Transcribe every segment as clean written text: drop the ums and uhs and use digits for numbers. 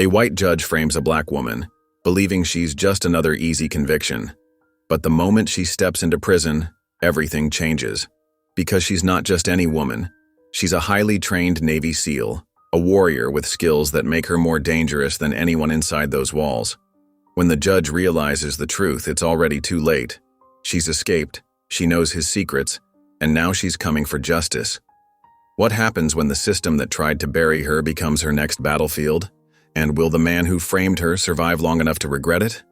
A white judge frames a black woman, believing she's just another easy conviction. But the moment she steps into prison, everything changes. Because she's not just any woman. She's a highly trained Navy SEAL, a warrior with skills that make her more dangerous than anyone inside those walls. When the judge realizes the truth, it's already too late. She's escaped, she knows his secrets, and now she's coming for justice. What happens when the system that tried to bury her becomes her next battlefield? And will the man who framed her survive long enough to regret it?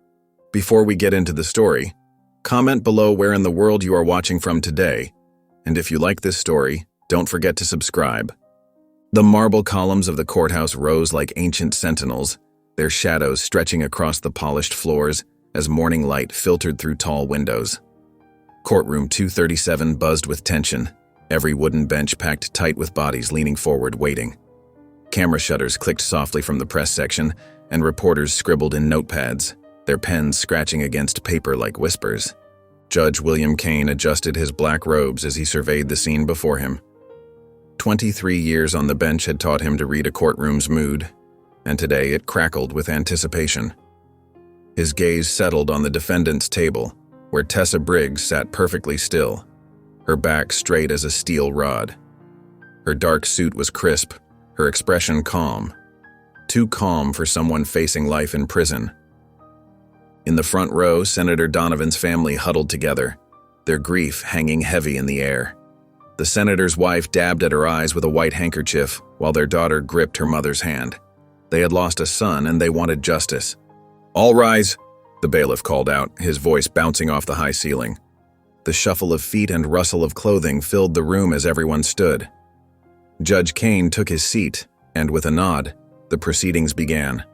Before we get into the story, comment below where in the world you are watching from today. And if you like this story, don't forget to subscribe. The marble columns of the courthouse rose like ancient sentinels, their shadows stretching across the polished floors as morning light filtered through tall windows. Courtroom 237 buzzed with tension, every wooden bench packed tight with bodies leaning forward waiting. Camera shutters clicked softly from the press section, and reporters scribbled in notepads, their pens scratching against paper like whispers. Judge William Kane adjusted his black robes as he surveyed the scene before him. 23 years on the bench had taught him to read a courtroom's mood, and today it crackled with anticipation. His gaze settled on the defendant's table, where Tessa Briggs sat perfectly still, her back straight as a steel rod. Her dark suit was crisp, her expression calm. Too calm for someone facing life in prison. In the front row, Senator Donovan's family huddled together, their grief hanging heavy in the air. The senator's wife dabbed at her eyes with a white handkerchief while their daughter gripped her mother's hand. They had lost a son and they wanted justice. "All rise," the bailiff called out, his voice bouncing off the high ceiling. The shuffle of feet and rustle of clothing filled the room as everyone stood. Judge Kane took his seat, and with a nod, the proceedings began.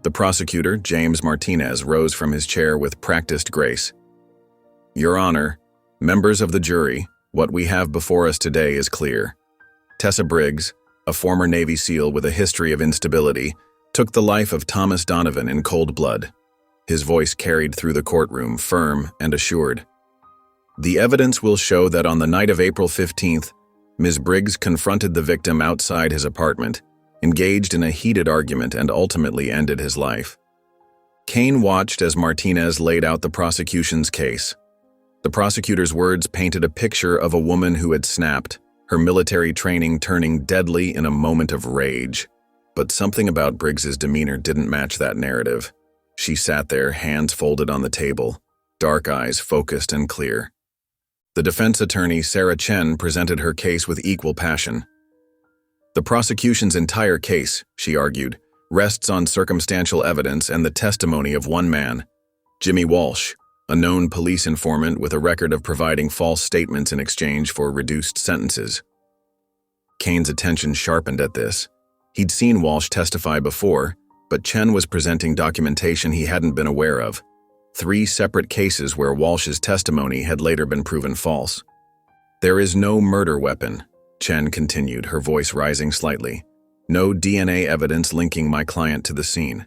The prosecutor, James Martinez, rose from his chair with practiced grace. "Your Honor, members of the jury, what we have before us today is clear. Tessa Briggs, a former Navy SEAL with a history of instability, took the life of Thomas Donovan in cold blood." His voice carried through the courtroom, firm and assured. "The evidence will show that on the night of April 15th, Ms. Briggs confronted the victim outside his apartment, engaged in a heated argument, and ultimately ended his life." Kane watched as Martinez laid out the prosecution's case. The prosecutor's words painted a picture of a woman who had snapped, her military training turning deadly in a moment of rage. But something about Briggs's demeanor didn't match that narrative. She sat there, hands folded on the table, dark eyes focused and clear. The defense attorney, Sarah Chen, presented her case with equal passion. "The prosecution's entire case," she argued, "rests on circumstantial evidence and the testimony of one man, Jimmy Walsh, a known police informant with a record of providing false statements in exchange for reduced sentences." Kane's attention sharpened at this. He'd seen Walsh testify before, but Chen was presenting documentation he hadn't been aware of. 3 separate cases where Walsh's testimony had later been proven false. "There is no murder weapon," Chen continued, her voice rising slightly. "No DNA evidence linking my client to the scene.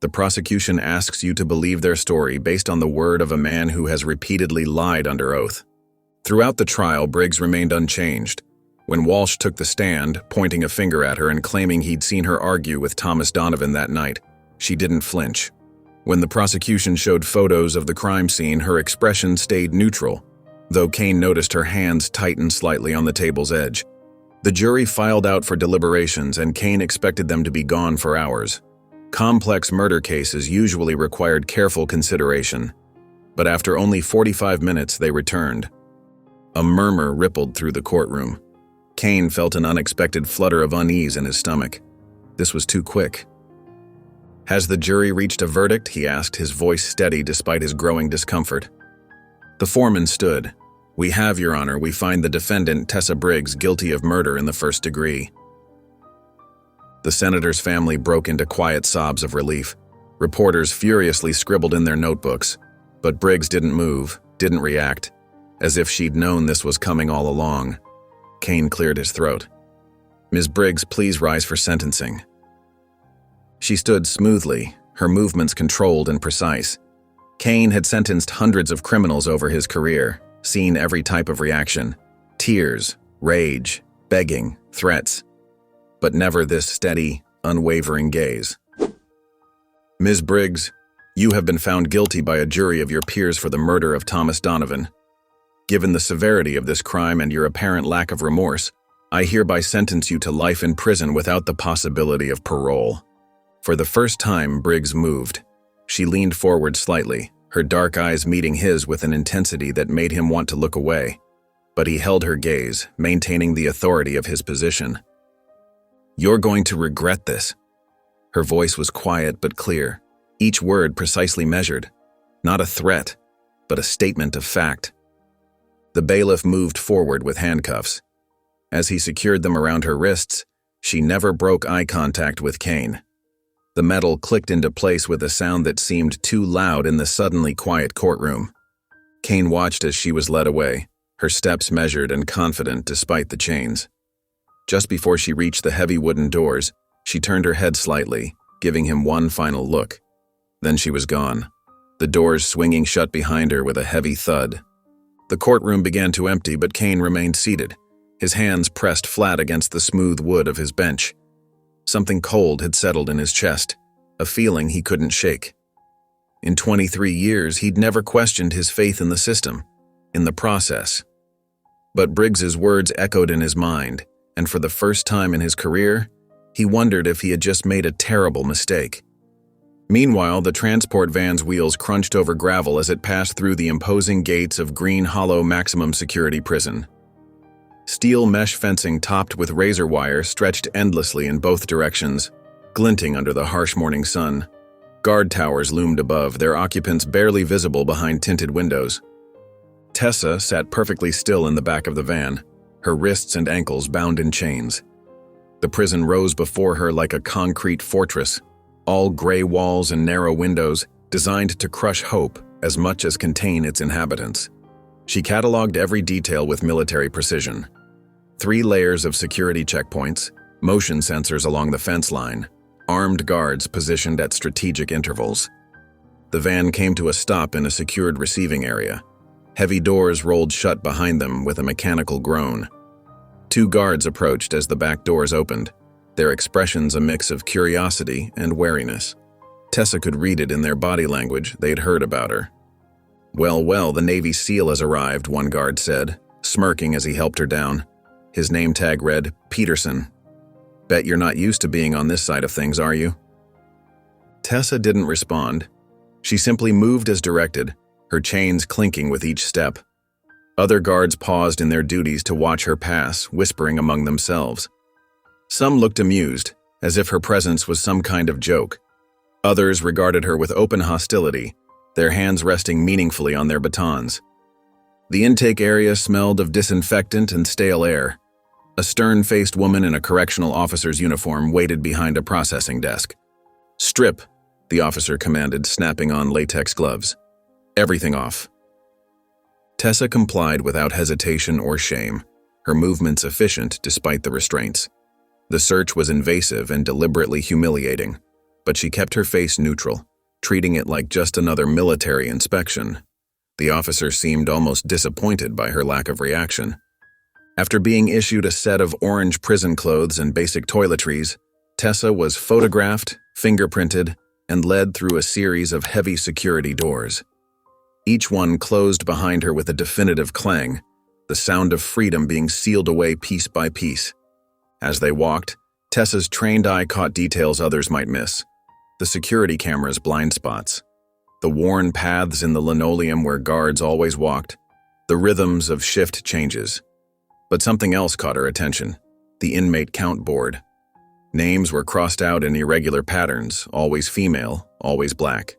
The prosecution asks you to believe their story based on the word of a man who has repeatedly lied under oath." Throughout the trial, Briggs remained unchanged. When Walsh took the stand, pointing a finger at her and claiming he'd seen her argue with Thomas Donovan that night, she didn't flinch. When the prosecution showed photos of the crime scene, her expression stayed neutral, though Kane noticed her hands tighten slightly on the table's edge. The jury filed out for deliberations, and Kane expected them to be gone for hours. Complex murder cases usually required careful consideration, but after only 45 minutes they returned. A murmur rippled through the courtroom. Kane felt an unexpected flutter of unease in his stomach. This was too quick. "Has the jury reached a verdict?" he asked, his voice steady despite his growing discomfort. The foreman stood. "We have, Your Honor. We find the defendant, Tessa Briggs, guilty of murder in the first degree." The senator's family broke into quiet sobs of relief. Reporters furiously scribbled in their notebooks, but Briggs didn't move, didn't react, as if she'd known this was coming all along. Kane cleared his throat. "Ms. Briggs, please rise for sentencing." She stood smoothly, her movements controlled and precise. Kane had sentenced hundreds of criminals over his career, seen every type of reaction: tears, rage, begging, threats. But never this steady, unwavering gaze. Ms. Briggs, you have been found guilty by a jury of your peers for the murder of Thomas Donovan. Given the severity of this crime and your apparent lack of remorse, I hereby sentence you to life in prison without the possibility of parole." For the first time, Briggs moved. She leaned forward slightly, her dark eyes meeting his with an intensity that made him want to look away. But he held her gaze, maintaining the authority of his position. "You're going to regret this." Her voice was quiet but clear, each word precisely measured. Not a threat, but a statement of fact. The bailiff moved forward with handcuffs. As he secured them around her wrists, she never broke eye contact with Kane. The metal clicked into place with a sound that seemed too loud in the suddenly quiet courtroom. Kane watched as she was led away, her steps measured and confident despite the chains. Just before she reached the heavy wooden doors, she turned her head slightly, giving him one final look. Then she was gone, the doors swinging shut behind her with a heavy thud. The courtroom began to empty, but Kane remained seated, his hands pressed flat against the smooth wood of his bench. Something cold had settled in his chest, a feeling he couldn't shake. In 23 years, he'd never questioned his faith in the system, in the process. But Briggs's words echoed in his mind, and for the first time in his career, he wondered if he had just made a terrible mistake. Meanwhile, the transport van's wheels crunched over gravel as it passed through the imposing gates of Green Hollow Maximum Security Prison. Steel mesh fencing topped with razor wire stretched endlessly in both directions, glinting under the harsh morning sun. Guard towers loomed above, their occupants barely visible behind tinted windows. Tessa sat perfectly still in the back of the van, her wrists and ankles bound in chains. The prison rose before her like a concrete fortress, all gray walls and narrow windows, designed to crush hope as much as contain its inhabitants. She cataloged every detail with military precision. 3 layers of security checkpoints, motion sensors along the fence line, armed guards positioned at strategic intervals. The van came to a stop in a secured receiving area. Heavy doors rolled shut behind them with a mechanical groan. 2 guards approached as the back doors opened, their expressions a mix of curiosity and wariness. Tessa could read it in their body language. They'd heard about her. Well, the Navy SEAL has arrived," one guard said, smirking as he helped her down. His name tag read, Peterson. "Bet you're not used to being on this side of things, are you?" Tessa didn't respond. She simply moved as directed, her chains clinking with each step. Other guards paused in their duties to watch her pass, whispering among themselves. Some looked amused, as if her presence was some kind of joke. Others regarded her with open hostility, their hands resting meaningfully on their batons. The intake area smelled of disinfectant and stale air. A stern-faced woman in a correctional officer's uniform waited behind a processing desk. "Strip," the officer commanded, snapping on latex gloves. "Everything off." Tessa complied without hesitation or shame, her movements efficient despite the restraints. The search was invasive and deliberately humiliating, but she kept her face neutral, treating it like just another military inspection. The officer seemed almost disappointed by her lack of reaction. After being issued a set of orange prison clothes and basic toiletries, Tessa was photographed, fingerprinted, and led through a series of heavy security doors. Each one closed behind her with a definitive clang, the sound of freedom being sealed away piece by piece. As they walked, Tessa's trained eye caught details others might miss. The security camera's blind spots, the worn paths in the linoleum where guards always walked, the rhythms of shift changes. But something else caught her attention, the inmate count board. Names were crossed out in irregular patterns, always female, always black.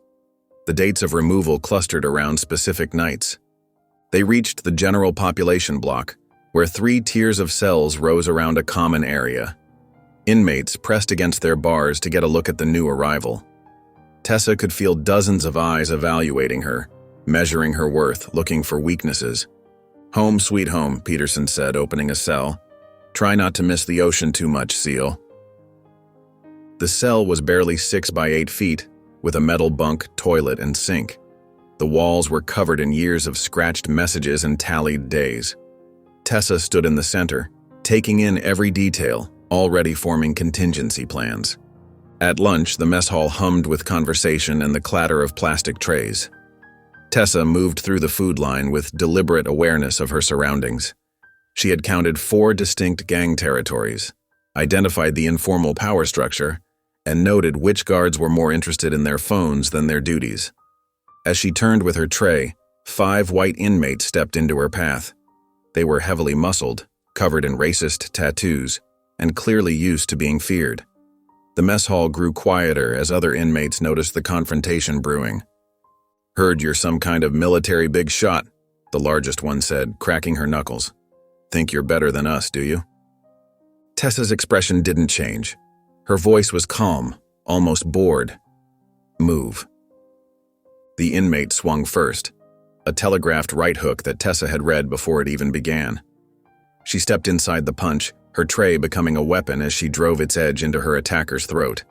The dates of removal clustered around specific nights. They reached the general population block, where 3 tiers of cells rose around a common area. Inmates pressed against their bars to get a look at the new arrival. Tessa could feel dozens of eyes evaluating her, measuring her worth, looking for weaknesses. "Home sweet home," Peterson said, opening a cell. "Try not to miss the ocean too much, SEAL." The cell was barely 6 by 8 feet, with a metal bunk, toilet, and sink. The walls were covered in years of scratched messages and tallied days. Tessa stood in the center, taking in every detail, already forming contingency plans. At lunch, the mess hall hummed with conversation and the clatter of plastic trays. Tessa moved through the food line with deliberate awareness of her surroundings. She had counted 4 distinct gang territories, identified the informal power structure, and noted which guards were more interested in their phones than their duties. As she turned with her tray, 5 white inmates stepped into her path. They were heavily muscled, covered in racist tattoos, and clearly used to being feared. The mess hall grew quieter as other inmates noticed the confrontation brewing. "Heard you're some kind of military big shot," the largest one said, cracking her knuckles. "Think you're better than us, do you?" Tessa's expression didn't change. Her voice was calm, almost bored. "Move." The inmate swung first, a telegraphed right hook that Tessa had read before it even began. She stepped inside the punch, her tray becoming a weapon as she drove its edge into her attacker's throat.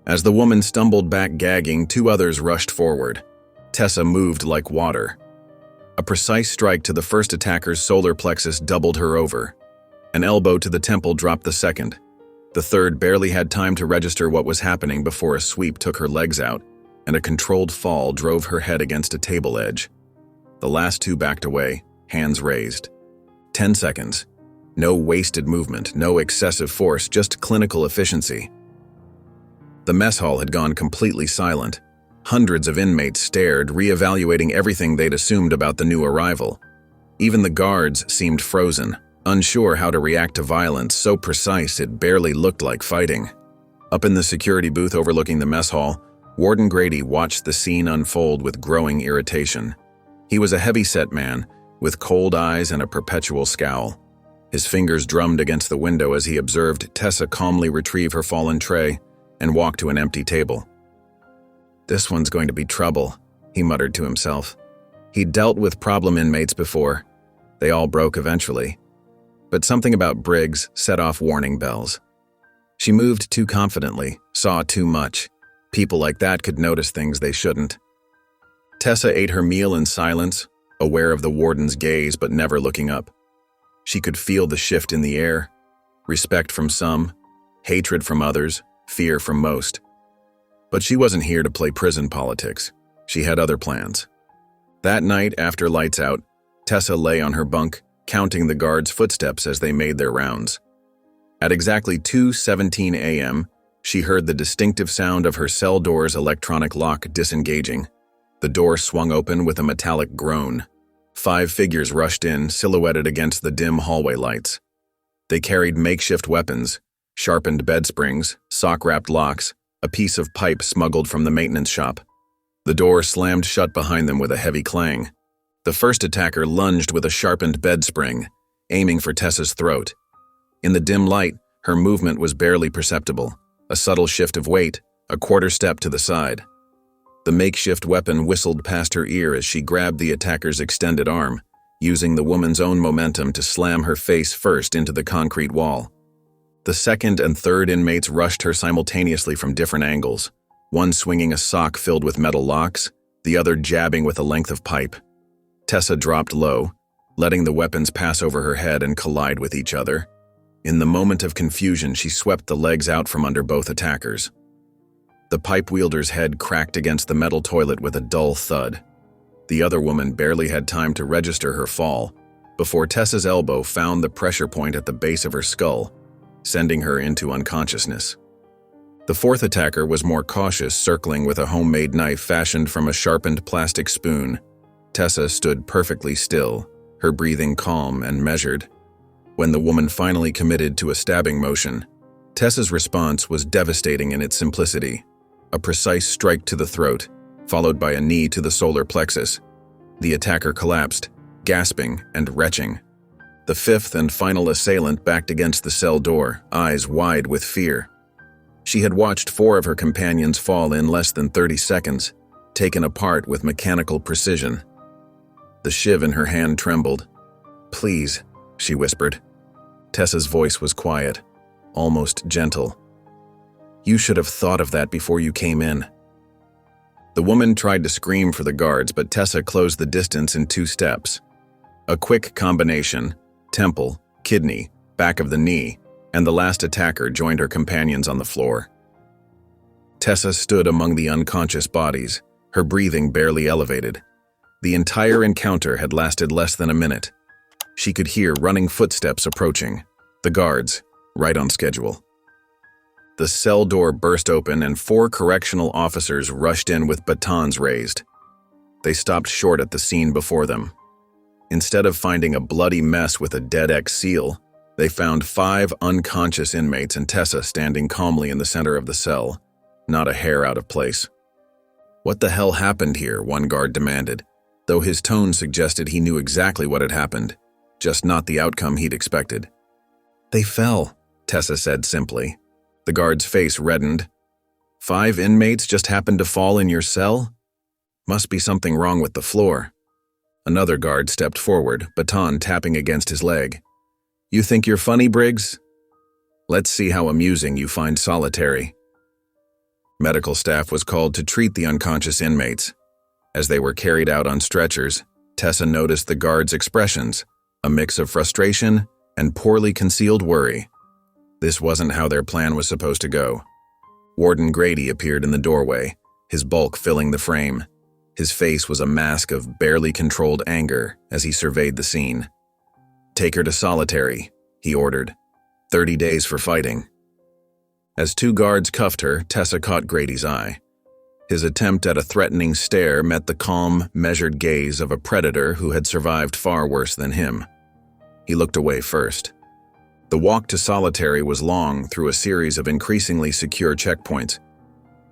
As the woman stumbled back gagging, 2 others rushed forward. Tessa moved like water. A precise strike to the first attacker's solar plexus doubled her over. An elbow to the temple dropped the second. The third barely had time to register what was happening before a sweep took her legs out, and a controlled fall drove her head against a table edge. The last 2 backed away, hands raised. 10 seconds. No wasted movement, no excessive force, just clinical efficiency. The mess hall had gone completely silent. Hundreds of inmates stared, reevaluating everything they'd assumed about the new arrival. Even the guards seemed frozen, unsure how to react to violence so precise it barely looked like fighting. Up in the security booth overlooking the mess hall, Warden Grady watched the scene unfold with growing irritation. He was a heavy-set man, with cold eyes and a perpetual scowl. His fingers drummed against the window as he observed Tessa calmly retrieve her fallen tray and walk to an empty table. "This one's going to be trouble," he muttered to himself. He'd dealt with problem inmates before. They all broke eventually. But something about Briggs set off warning bells. She moved too confidently, saw too much. People like that could notice things they shouldn't. Tessa ate her meal in silence, aware of the warden's gaze but never looking up. She could feel the shift in the air, respect from some, hatred from others, fear from most. But she wasn't here to play prison politics. She had other plans. That night, after lights out, Tessa lay on her bunk, counting the guards' footsteps as they made their rounds. At exactly 2:17 a.m., she heard the distinctive sound of her cell door's electronic lock disengaging. The door swung open with a metallic groan. 5 figures rushed in, silhouetted against the dim hallway lights. They carried makeshift weapons, sharpened bed springs, sock-wrapped locks, a piece of pipe smuggled from the maintenance shop. The door slammed shut behind them with a heavy clang. The first attacker lunged with a sharpened bed spring, aiming for Tessa's throat. In the dim light, her movement was barely perceptible, a subtle shift of weight, a quarter step to the side. The makeshift weapon whistled past her ear as she grabbed the attacker's extended arm, using the woman's own momentum to slam her face first into the concrete wall. The second and third inmates rushed her simultaneously from different angles, one swinging a sock filled with metal locks, the other jabbing with a length of pipe. Tessa dropped low, letting the weapons pass over her head and collide with each other. In the moment of confusion, she swept the legs out from under both attackers. The pipe wielder's head cracked against the metal toilet with a dull thud. The other woman barely had time to register her fall before Tessa's elbow found the pressure point at the base of her skull, sending her into unconsciousness. The fourth attacker was more cautious, circling with a homemade knife fashioned from a sharpened plastic spoon. Tessa stood perfectly still, her breathing calm and measured. When the woman finally committed to a stabbing motion, Tessa's response was devastating in its simplicity. A precise strike to the throat, followed by a knee to the solar plexus. The attacker collapsed, gasping and retching. The fifth and final assailant backed against the cell door, eyes wide with fear. She had watched 4 of her companions fall in less than 30 seconds, taken apart with mechanical precision. The shiv in her hand trembled. "Please," she whispered. Tessa's voice was quiet, almost gentle. "You should have thought of that before you came in." The woman tried to scream for the guards, but Tessa closed the distance in 2 steps. A quick combination, temple, kidney, back of the knee, and the last attacker joined her companions on the floor. Tessa stood among the unconscious bodies, her breathing barely elevated. The entire encounter had lasted less than a minute. She could hear running footsteps approaching, the guards, right on schedule. The cell door burst open and 4 correctional officers rushed in with batons raised. They stopped short at the scene before them. Instead of finding a bloody mess with a dead ex-SEAL, they found 5 unconscious inmates and Tessa standing calmly in the center of the cell, not a hair out of place. "What the hell happened here?" one guard demanded, though his tone suggested he knew exactly what had happened, just not the outcome he'd expected. "They fell," Tessa said simply. The guard's face reddened. "5 inmates just happened to fall in your cell? Must be something wrong with the floor." Another guard stepped forward, baton tapping against his leg. "You think you're funny, Briggs? Let's see how amusing you find solitary." Medical staff was called to treat the unconscious inmates. As they were carried out on stretchers, Tessa noticed the guards' expressions, a mix of frustration and poorly concealed worry. This wasn't how their plan was supposed to go. Warden Grady appeared in the doorway, his bulk filling the frame. His face was a mask of barely controlled anger as he surveyed the scene. "Take her to solitary," he ordered. 30 days for fighting. As 2 guards cuffed her, Tessa caught Grady's eye. His attempt at a threatening stare met the calm, measured gaze of a predator who had survived far worse than him. He looked away first. The walk to solitary was long through a series of increasingly secure checkpoints.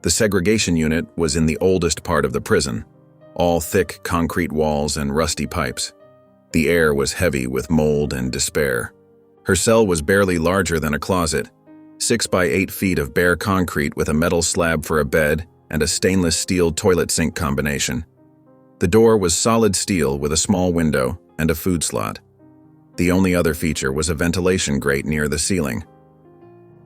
The segregation unit was in the oldest part of the prison, all thick concrete walls and rusty pipes. The air was heavy with mold and despair. Her cell was barely larger than a closet, 6 by 8 feet of bare concrete with a metal slab for a bed and a stainless steel toilet sink combination. The door was solid steel with a small window and a food slot. The only other feature was a ventilation grate near the ceiling.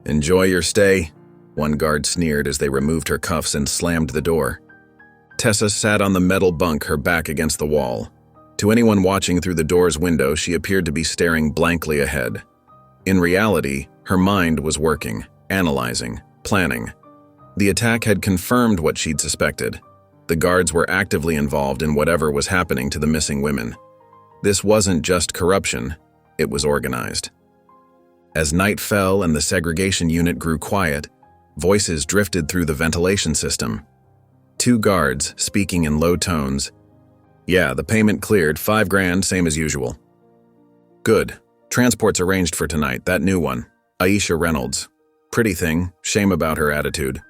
"Enjoy your stay," one guard sneered as they removed her cuffs and slammed the door. Tessa sat on the metal bunk, her back against the wall. To anyone watching through the door's window, she appeared to be staring blankly ahead. In reality, her mind was working, analyzing, planning. The attack had confirmed what she'd suspected. The guards were actively involved in whatever was happening to the missing women. This wasn't just corruption, it was organized. As night fell and the segregation unit grew quiet, voices drifted through the ventilation system. 2 guards, speaking in low tones. "Yeah, the payment cleared, $5,000, same as usual." "Good. Transport's arranged for tonight, that new one. Aisha Reynolds. Pretty thing, shame about her attitude."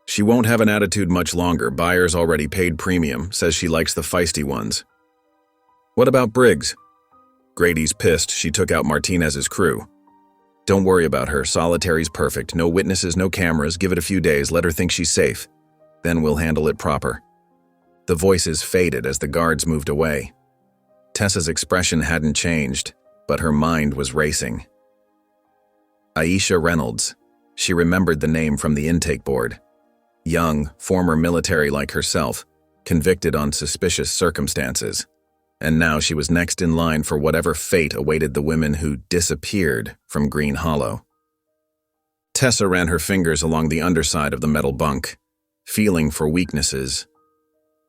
"She won't have an attitude much longer, buyers already paid premium, says she likes the feisty ones." "What about Briggs?" "Grady's pissed she took out Martinez's crew." "Don't worry about her, solitary's perfect, no witnesses, no cameras, give it a few days, let her think she's safe. Then we'll handle it proper." The voices faded as the guards moved away. Tessa's expression hadn't changed, but her mind was racing. Aisha Reynolds. She remembered the name from the intake board. Young, former military like herself, convicted on suspicious circumstances. And now she was next in line for whatever fate awaited the women who disappeared from Green Hollow. Tessa ran her fingers along the underside of the metal bunk, feeling for weaknesses.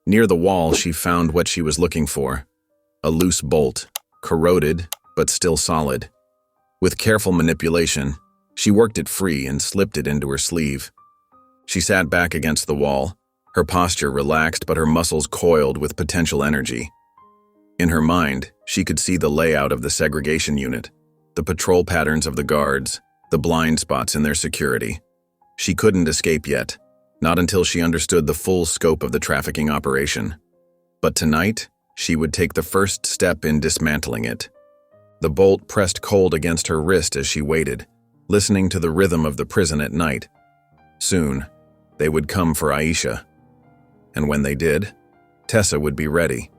Near the wall, she found what she was looking for, a loose bolt, corroded but still solid. With careful manipulation, she worked it free and slipped it into her sleeve. She sat back against the wall, her posture relaxed but her muscles coiled with potential energy. In her mind, she could see the layout of the segregation unit, the patrol patterns of the guards, the blind spots in their security. She couldn't escape yet, not until she understood the full scope of the trafficking operation. But tonight, she would take the first step in dismantling it. The bolt pressed cold against her wrist as she waited, listening to the rhythm of the prison at night. Soon, they would come for Aisha. And when they did, Tessa would be ready.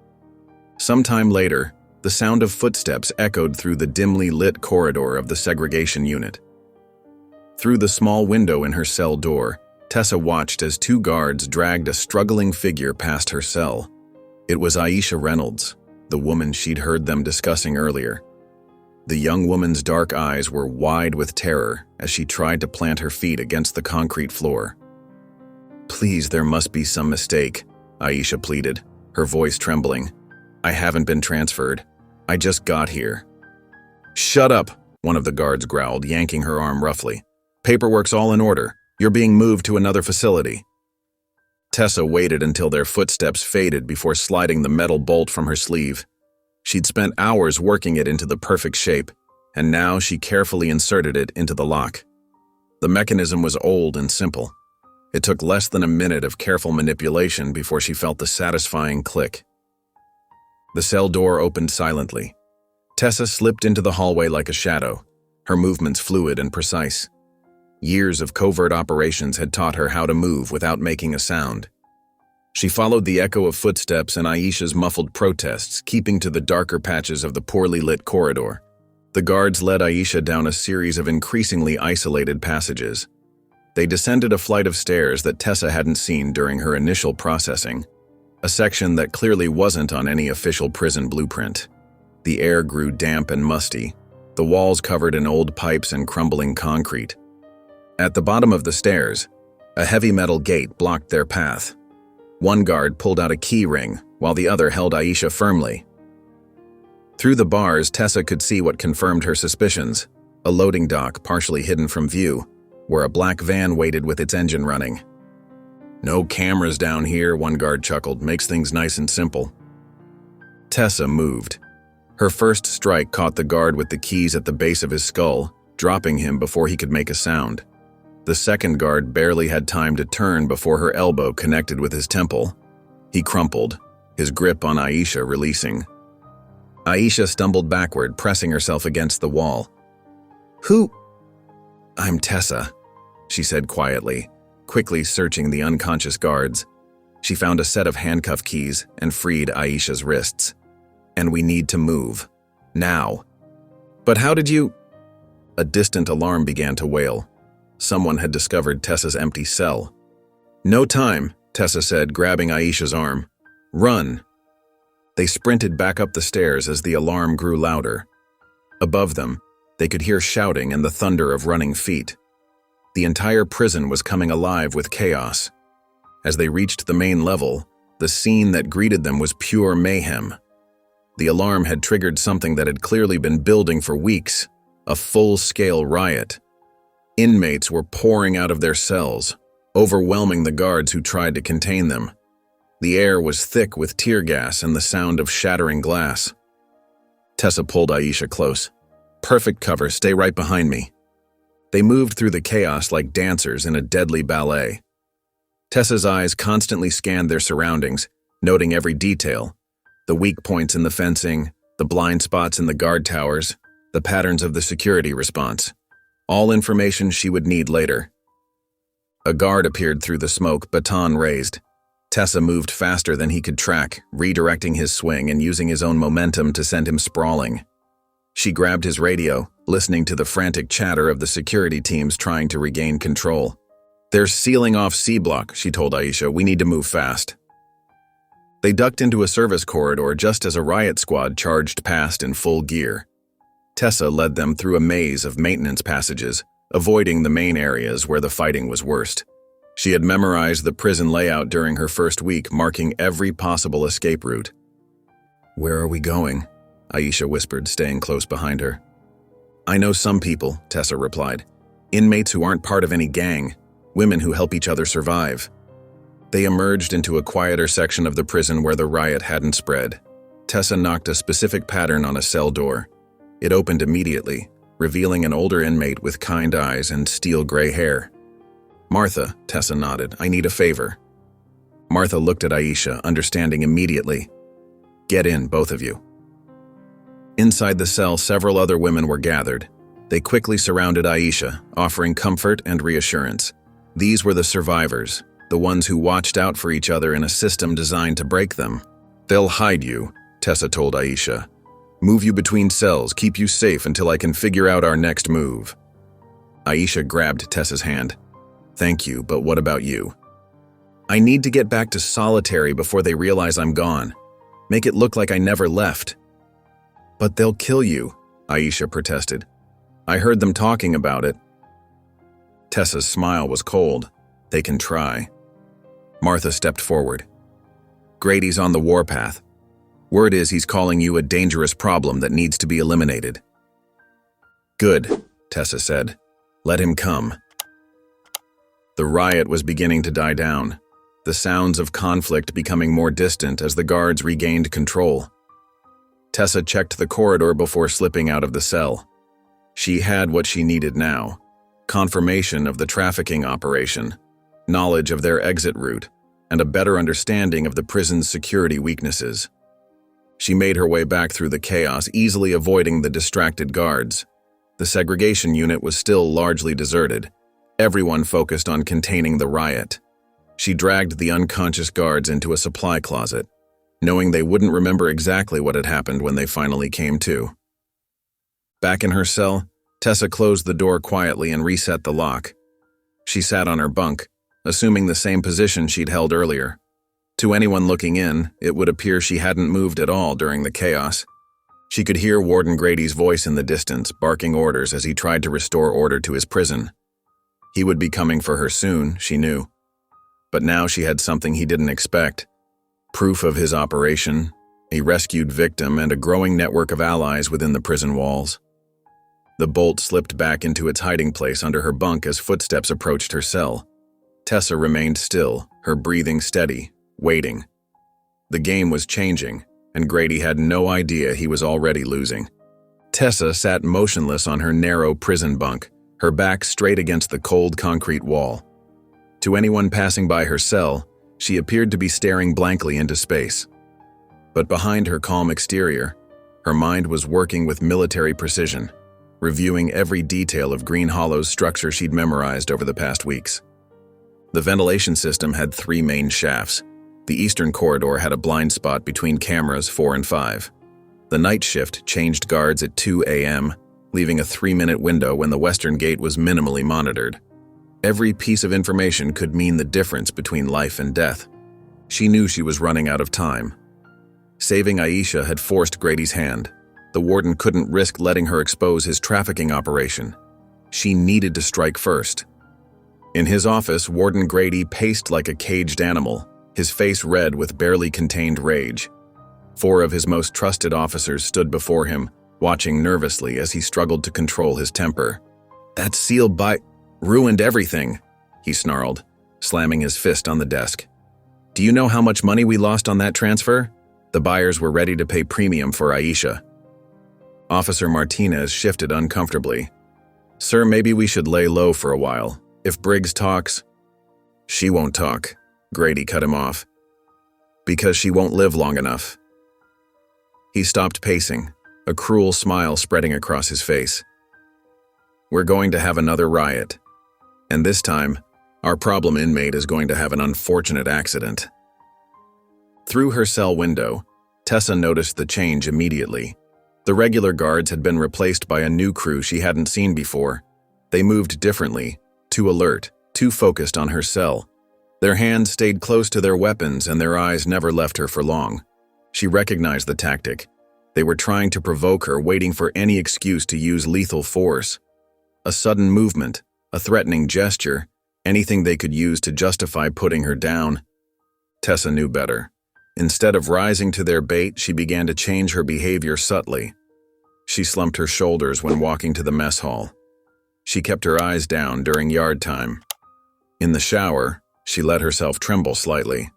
Sometime later, the sound of footsteps echoed through the dimly lit corridor of the segregation unit. Through the small window in her cell door, Tessa watched as 2 guards dragged a struggling figure past her cell. It was Aisha Reynolds, the woman she'd heard them discussing earlier. The young woman's dark eyes were wide with terror as she tried to plant her feet against the concrete floor. Please, there must be some mistake, Aisha pleaded, her voice trembling. I haven't been transferred. I just got here. Shut up, one of the guards growled, yanking her arm roughly. Paperwork's all in order. You're being moved to another facility. Tessa waited until their footsteps faded before sliding the metal bolt from her sleeve. She'd spent hours working it into the perfect shape, and now she carefully inserted it into the lock. The mechanism was old and simple. It took less than a minute of careful manipulation before she felt the satisfying click. The cell door opened silently. Tessa slipped into the hallway like a shadow, her movements fluid and precise. Years of covert operations had taught her how to move without making a sound. She followed the echo of footsteps and Aisha's muffled protests, keeping to the darker patches of the poorly lit corridor. The guards led Aisha down a series of increasingly isolated passages. They descended a flight of stairs that Tessa hadn't seen during her initial processing, a section that clearly wasn't on any official prison blueprint. The air grew damp and musty, the walls covered in old pipes and crumbling concrete. At the bottom of the stairs, a heavy metal gate blocked their path. One guard pulled out a key ring, while the other held Aisha firmly. Through the bars, Tessa could see what confirmed her suspicions: a loading dock partially hidden from view, where a black van waited with its engine running. No cameras down here, one guard chuckled. Makes things nice and simple. Tessa moved. Her first strike caught the guard with the keys at the base of his skull, dropping him before he could make a sound. The second guard barely had time to turn before her elbow connected with his temple. He crumpled, his grip on Aisha releasing. Aisha stumbled backward, pressing herself against the wall. Who? I'm Tessa, she said quietly, quickly searching the unconscious guards. She found a set of handcuff keys and freed Aisha's wrists. And we need to move. Now. But how did you? A distant alarm began to wail. Someone had discovered Tessa's empty cell. No time, Tessa said, grabbing Aisha's arm. Run. They sprinted back up the stairs as the alarm grew louder. Above them, they could hear shouting and the thunder of running feet. The entire prison was coming alive with chaos. As they reached the main level, the scene that greeted them was pure mayhem. The alarm had triggered something that had clearly been building for weeks, a full-scale riot. Inmates were pouring out of their cells, overwhelming the guards who tried to contain them. The air was thick with tear gas and the sound of shattering glass. Tessa pulled Aisha close. Perfect cover, stay right behind me. They moved through the chaos like dancers in a deadly ballet. Tessa's eyes constantly scanned their surroundings, noting every detail: the weak points in the fencing, the blind spots in the guard towers, the patterns of the security response. All information she would need later. A guard appeared through the smoke, baton raised. Tessa moved faster than he could track, redirecting his swing and using his own momentum to send him sprawling. She grabbed his radio, listening to the frantic chatter of the security teams trying to regain control. They're sealing off C-Block, she told Aisha. We need to move fast. They ducked into a service corridor just as a riot squad charged past in full gear. Tessa led them through a maze of maintenance passages, avoiding the main areas where the fighting was worst. She had memorized the prison layout during her first week, marking every possible escape route. Where are we going? Aisha whispered, staying close behind her. I know some people, Tessa replied. Inmates who aren't part of any gang, women who help each other survive. They emerged into a quieter section of the prison where the riot hadn't spread. Tessa knocked a specific pattern on a cell door. It opened immediately, revealing an older inmate with kind eyes and steel-gray hair. Martha, Tessa nodded. I need a favor. Martha looked at Aisha, understanding immediately. Get in, both of you. Inside the cell, several other women were gathered. They quickly surrounded Aisha, offering comfort and reassurance. These were the survivors, the ones who watched out for each other in a system designed to break them. They'll hide you, Tessa told Aisha. Move you between cells, keep you safe until I can figure out our next move. Aisha grabbed Tessa's hand. Thank you, but what about you? I need to get back to solitary before they realize I'm gone. Make it look like I never left. But they'll kill you, Aisha protested. I heard them talking about it. Tessa's smile was cold. They can try. Martha stepped forward. "Grady's on the warpath. Word is he's calling you a dangerous problem that needs to be eliminated." "Good," Tessa said. "Let him come." The riot was beginning to die down, the sounds of conflict becoming more distant as the guards regained control. Tessa checked the corridor before slipping out of the cell. She had what she needed now: confirmation of the trafficking operation, knowledge of their exit route, and a better understanding of the prison's security weaknesses. She made her way back through the chaos, easily avoiding the distracted guards. The segregation unit was still largely deserted, everyone focused on containing the riot. She dragged the unconscious guards into a supply closet, knowing they wouldn't remember exactly what had happened when they finally came to. Back in her cell, Tessa closed the door quietly and reset the lock. She sat on her bunk, assuming the same position she'd held earlier. To anyone looking in, it would appear she hadn't moved at all during the chaos. She could hear Warden Grady's voice in the distance, barking orders as he tried to restore order to his prison. He would be coming for her soon, she knew. But now she had something he didn't expect: proof of his operation, a rescued victim, and a growing network of allies within the prison walls. The bolt slipped back into its hiding place under her bunk as footsteps approached her cell. Tessa remained still, her breathing steady, waiting. The game was changing, and Grady had no idea he was already losing. Tessa sat motionless on her narrow prison bunk, her back straight against the cold concrete wall. To anyone passing by her cell, she appeared to be staring blankly into space. But behind her calm exterior, her mind was working with military precision, reviewing every detail of Green Hollow's structure she'd memorized over the past weeks. The ventilation system had 3 main shafts. The eastern corridor had a blind spot between cameras 4 and 5. The night shift changed guards at 2 a.m., leaving a 3-minute window when the western gate was minimally monitored. Every piece of information could mean the difference between life and death. She knew she was running out of time. Saving Aisha had forced Grady's hand. The warden couldn't risk letting her expose his trafficking operation. She needed to strike first. In his office, Warden Grady paced like a caged animal, his face red with barely contained rage. 4 of his most trusted officers stood before him, watching nervously as he struggled to control his temper. "That seal ruined everything," he snarled, slamming his fist on the desk. "Do you know how much money we lost on that transfer? The buyers were ready to pay premium for Aisha." Officer Martinez shifted uncomfortably. "Sir, maybe we should lay low for a while. If Briggs talks—" "She won't talk," Grady cut him off. "Because she won't live long enough." He stopped pacing, a cruel smile spreading across his face. "We're going to have another riot. And this time, our problem inmate is going to have an unfortunate accident." Through her cell window, Tessa noticed the change immediately. The regular guards had been replaced by a new crew she hadn't seen before. They moved differently, too alert, too focused on her cell. Their hands stayed close to their weapons and their eyes never left her for long. She recognized the tactic. They were trying to provoke her, waiting for any excuse to use lethal force. A sudden movement, a threatening gesture, anything they could use to justify putting her down. Tessa knew better. Instead of rising to their bait, she began to change her behavior subtly. She slumped her shoulders when walking to the mess hall. She kept her eyes down during yard time. In the shower, she let herself tremble slightly,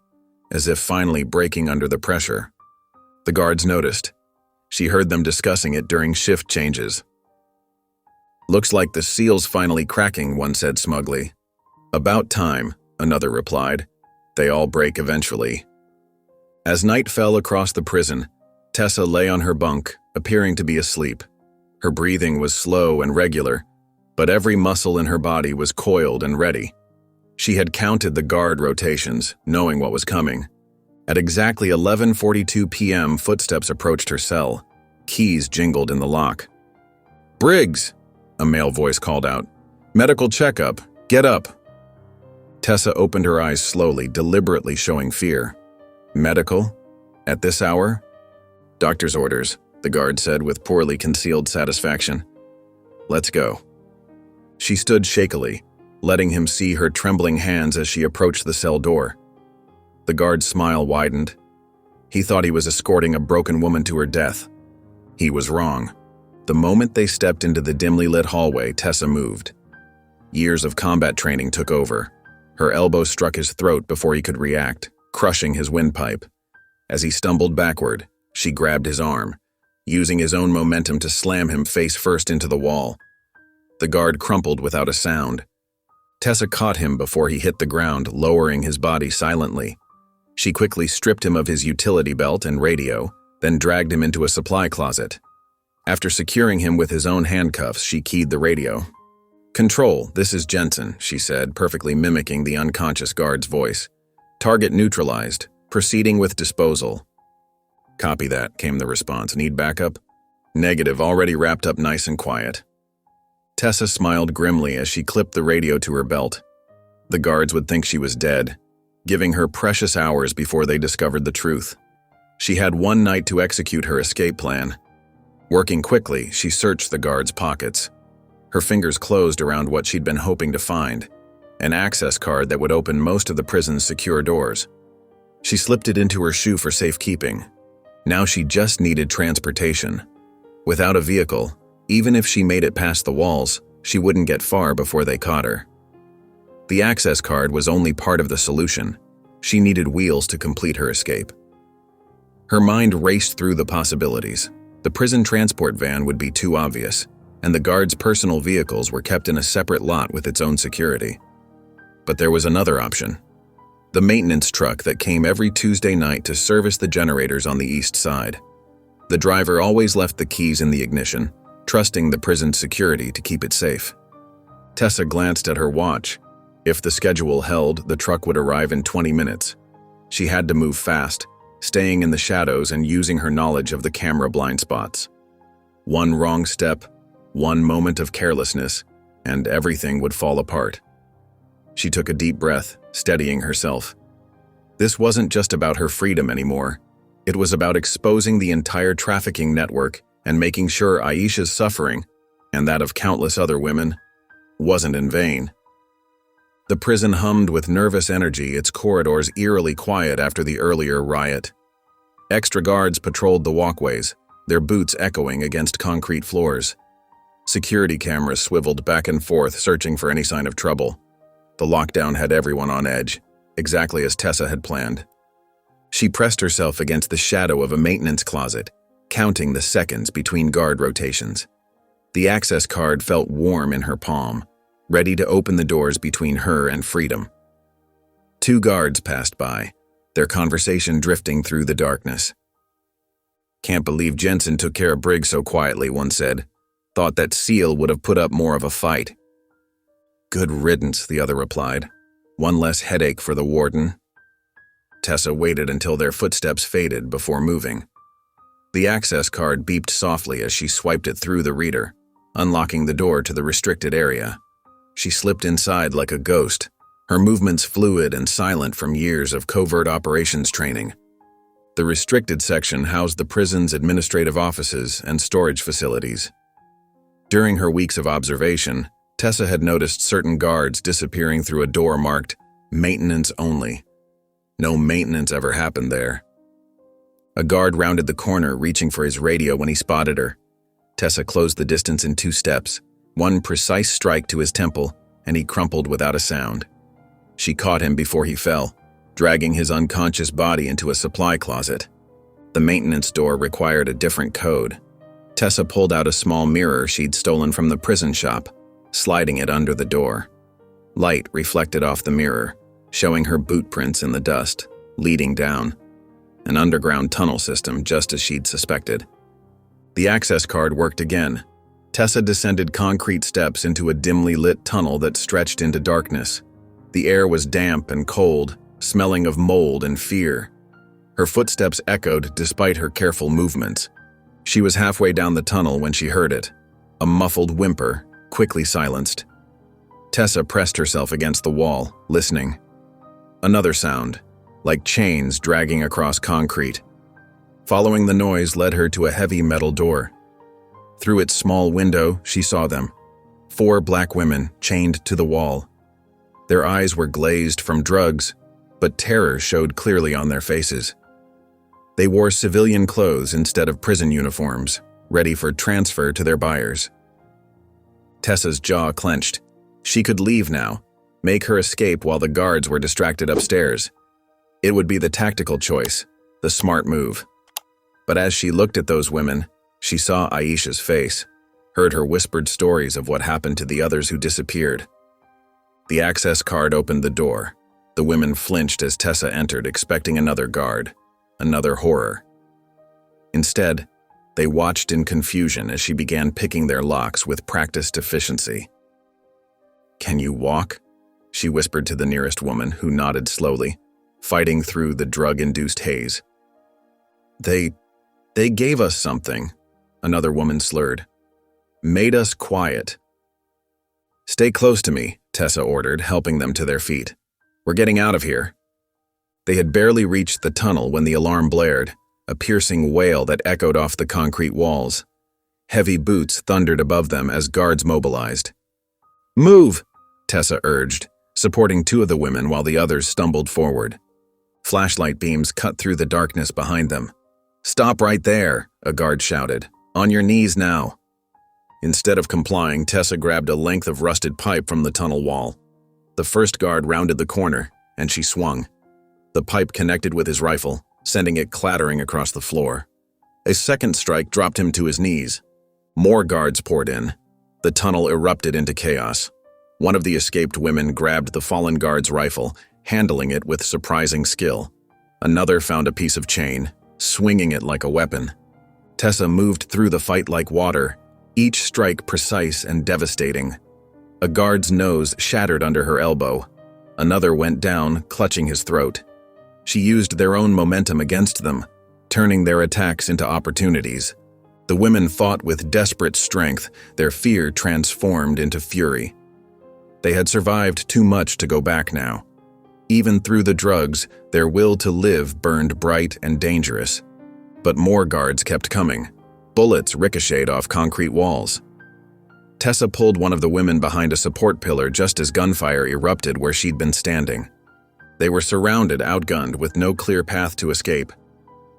as if finally breaking under the pressure. The guards noticed. She heard them discussing it during shift changes. "Looks like the seal's finally cracking," one said smugly. "About time," another replied. "They all break eventually." As night fell across the prison, Tessa lay on her bunk, appearing to be asleep. Her breathing was slow and regular, but every muscle in her body was coiled and ready. She had counted the guard rotations, knowing what was coming. At exactly 11:42 p.m., footsteps approached her cell. Keys jingled in the lock. "Briggs!" a male voice called out. "Medical checkup. Get up." Tessa opened her eyes slowly, deliberately showing fear. "Medical? At this hour?" "Doctor's orders," the guard said with poorly concealed satisfaction. "Let's go." She stood shakily, letting him see her trembling hands as she approached the cell door. The guard's smile widened. He thought he was escorting a broken woman to her death. He was wrong. The moment they stepped into the dimly lit hallway, Tessa moved. Years of combat training took over. Her elbow struck his throat before he could react, crushing his windpipe. As he stumbled backward, she grabbed his arm, using his own momentum to slam him face first into the wall. The guard crumpled without a sound. Tessa caught him before he hit the ground, lowering his body silently. She quickly stripped him of his utility belt and radio, then dragged him into a supply closet. After securing him with his own handcuffs, she keyed the radio. "Control, this is Jensen," she said, perfectly mimicking the unconscious guard's voice. "Target neutralized. Proceeding with disposal." "Copy that," came the response. "Need backup?" "Negative, already wrapped up nice and quiet." Tessa smiled grimly as she clipped the radio to her belt. The guards would think she was dead, giving her precious hours before they discovered the truth. She had one night to execute her escape plan. Working quickly, she searched the guards' pockets. Her fingers closed around what she'd been hoping to find, an access card that would open most of the prison's secure doors. She slipped it into her shoe for safekeeping. Now she just needed transportation. Without a vehicle, even if she made it past the walls, she wouldn't get far before they caught her. The access card was only part of the solution. She needed wheels to complete her escape. Her mind raced through the possibilities. The prison transport van would be too obvious, and the guards' personal vehicles were kept in a separate lot with its own security. But there was another option. The maintenance truck that came every Tuesday night to service the generators on the east side. The driver always left the keys in the ignition, trusting the prison's security to keep it safe. Tessa glanced at her watch. If the schedule held, the truck would arrive in 20 minutes. She had to move fast, staying in the shadows and using her knowledge of the camera blind spots. One wrong step, one moment of carelessness, and everything would fall apart. She took a deep breath, steadying herself. This wasn't just about her freedom anymore. It was about exposing the entire trafficking network and making sure Aisha's suffering, and that of countless other women, wasn't in vain. The prison hummed with nervous energy, its corridors eerily quiet after the earlier riot. Extra guards patrolled the walkways, their boots echoing against concrete floors. Security cameras swiveled back and forth, searching for any sign of trouble. The lockdown had everyone on edge, exactly as Tessa had planned. She pressed herself against the shadow of a maintenance closet, counting the seconds between guard rotations. The access card felt warm in her palm, ready to open the doors between her and freedom. 2 guards passed by, their conversation drifting through the darkness. "Can't believe Jensen took care of Briggs so quietly," one said. "Thought that Seal would have put up more of a fight." "Good riddance," the other replied. "One less headache for the warden." Tessa waited until their footsteps faded before moving. The access card beeped softly as she swiped it through the reader, unlocking the door to the restricted area. She slipped inside like a ghost, her movements fluid and silent from years of covert operations training. The restricted section housed the prison's administrative offices and storage facilities. During her weeks of observation, Tessa had noticed certain guards disappearing through a door marked "Maintenance Only." No maintenance ever happened there. A guard rounded the corner, reaching for his radio when he spotted her. Tessa closed the distance in 2 steps, one precise strike to his temple, and he crumpled without a sound. She caught him before he fell, dragging his unconscious body into a supply closet. The maintenance door required a different code. Tessa pulled out a small mirror she'd stolen from the prison shop, sliding it under the door. Light reflected off the mirror, showing her boot prints in the dust, leading down. An underground tunnel system, just as she'd suspected. The access card worked again. Tessa descended concrete steps into a dimly lit tunnel that stretched into darkness. The air was damp and cold, smelling of mold and fear. Her footsteps echoed despite her careful movements. She was halfway down the tunnel when she heard it. A muffled whimper, quickly silenced. Tessa pressed herself against the wall, listening. Another sound, like chains dragging across concrete. Following the noise led her to a heavy metal door. Through its small window, she saw them. 4 black women chained to the wall. Their eyes were glazed from drugs, but terror showed clearly on their faces. They wore civilian clothes instead of prison uniforms, ready for transfer to their buyers. Tessa's jaw clenched. She could leave now, make her escape while the guards were distracted upstairs. It would be the tactical choice, the smart move. But as she looked at those women, she saw Aisha's face, heard her whispered stories of what happened to the others who disappeared. The access card opened the door. The women flinched as Tessa entered, expecting another guard, another horror. Instead, they watched in confusion as she began picking their locks with practiced efficiency. "Can you walk?" she whispered to the nearest woman, who nodded slowly, fighting through the drug-induced haze. They gave us something," another woman slurred. "Made us quiet." "Stay close to me," Tessa ordered, helping them to their feet. "We're getting out of here." They had barely reached the tunnel when the alarm blared, a piercing wail that echoed off the concrete walls. Heavy boots thundered above them as guards mobilized. "Move!" Tessa urged, supporting two of the women while the others stumbled forward. Flashlight beams cut through the darkness behind them. "Stop right there," a guard shouted. "On your knees now." Instead of complying, Tessa grabbed a length of rusted pipe from the tunnel wall. The first guard rounded the corner, and she swung. The pipe connected with his rifle, sending it clattering across the floor. A second strike dropped him to his knees. More guards poured in. The tunnel erupted into chaos. One of the escaped women grabbed the fallen guard's rifle, handling it with surprising skill. Another found a piece of chain, swinging it like a weapon. Tessa moved through the fight like water, each strike precise and devastating. A guard's nose shattered under her elbow. Another went down, clutching his throat. She used their own momentum against them, turning their attacks into opportunities. The women fought with desperate strength, their fear transformed into fury. They had survived too much to go back now. Even through the drugs, their will to live burned bright and dangerous. But more guards kept coming. Bullets ricocheted off concrete walls. Tessa pulled one of the women behind a support pillar just as gunfire erupted where she'd been standing. They were surrounded, outgunned, with no clear path to escape.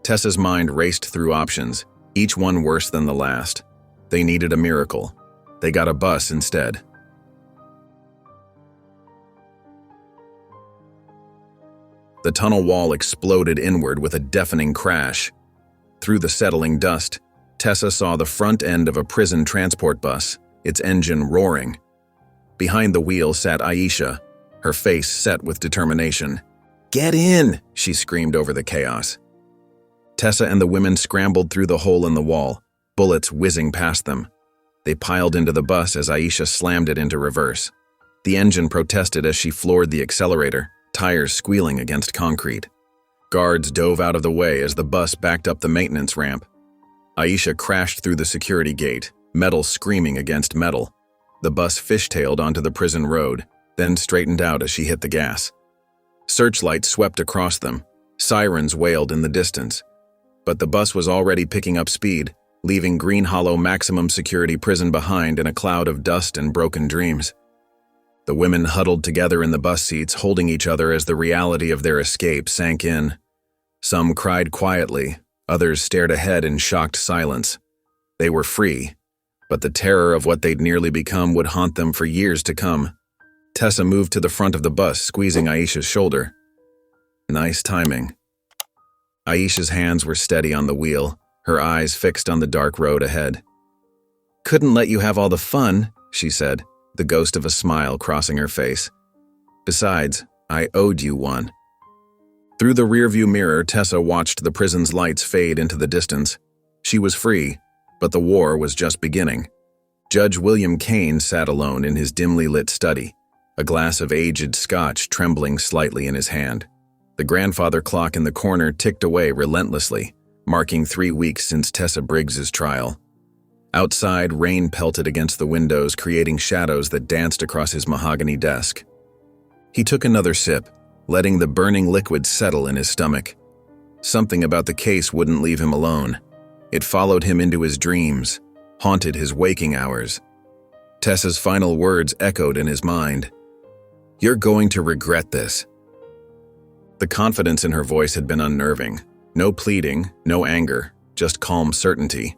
Tessa's mind raced through options, each one worse than the last. They needed a miracle. They got a bus instead. The tunnel wall exploded inward with a deafening crash. Through the settling dust, Tessa saw the front end of a prison transport bus, its engine roaring. Behind the wheel sat Aisha, her face set with determination. "Get in!" she screamed over the chaos. Tessa and the women scrambled through the hole in the wall, bullets whizzing past them. They piled into the bus as Aisha slammed it into reverse. The engine protested as she floored the accelerator, tires squealing against concrete. Guards dove out of the way as the bus backed up the maintenance ramp. Aisha crashed through the security gate, metal screaming against metal. The bus fishtailed onto the prison road, then straightened out as she hit the gas. Searchlights swept across them. Sirens wailed in the distance. But the bus was already picking up speed, leaving Green Hollow maximum security prison behind in a cloud of dust and broken dreams. The women huddled together in the bus seats, holding each other as the reality of their escape sank in. Some cried quietly, others stared ahead in shocked silence. They were free, but the terror of what they'd nearly become would haunt them for years to come. Tessa moved to the front of the bus, squeezing Aisha's shoulder. Nice timing. Aisha's hands were steady on the wheel, her eyes fixed on the dark road ahead. "Couldn't let you have all the fun," she said, the ghost of a smile crossing her face. "Besides, I owed you one." Through the rearview mirror, Tessa watched the prison's lights fade into the distance. She was free, but the war was just beginning. Judge William Kane sat alone in his dimly lit study, a glass of aged scotch trembling slightly in his hand. The grandfather clock in the corner ticked away relentlessly, marking 3 weeks since Tessa Briggs's trial. Outside, rain pelted against the windows, creating shadows that danced across his mahogany desk. He took another sip, letting the burning liquid settle in his stomach. Something about the case wouldn't leave him alone. It followed him into his dreams, haunted his waking hours. Tessa's final words echoed in his mind. "You're going to regret this." The confidence in her voice had been unnerving. No pleading, no anger, just calm certainty.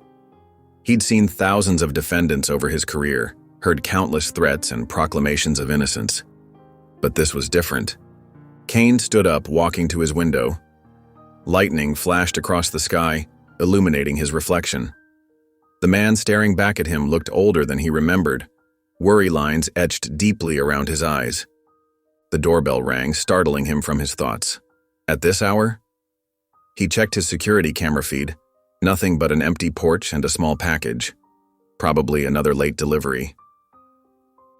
He'd seen thousands of defendants over his career, heard countless threats and proclamations of innocence. But this was different. Kane stood up, walking to his window. Lightning flashed across the sky, illuminating his reflection. The man staring back at him looked older than he remembered, worry lines etched deeply around his eyes. The doorbell rang, startling him from his thoughts. At this hour? He checked his security camera feed. Nothing but an empty porch and a small package. Probably another late delivery.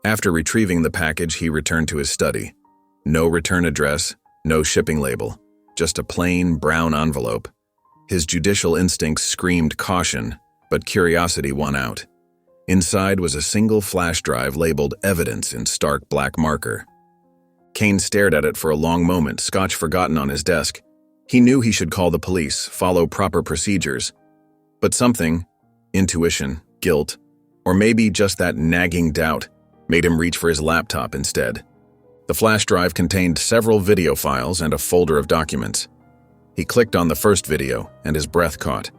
After retrieving the package, he returned to his study. No return address, no shipping label, just a plain brown envelope. His judicial instincts screamed caution, but curiosity won out. Inside was a single flash drive labeled Evidence in stark black marker. Kane stared at it for a long moment, scotch forgotten on his desk. He knew he should call the police, follow proper procedures. But something, intuition, guilt, or maybe just that nagging doubt, made him reach for his laptop instead. The flash drive contained several video files and a folder of documents. He clicked on the first video, and his breath caught.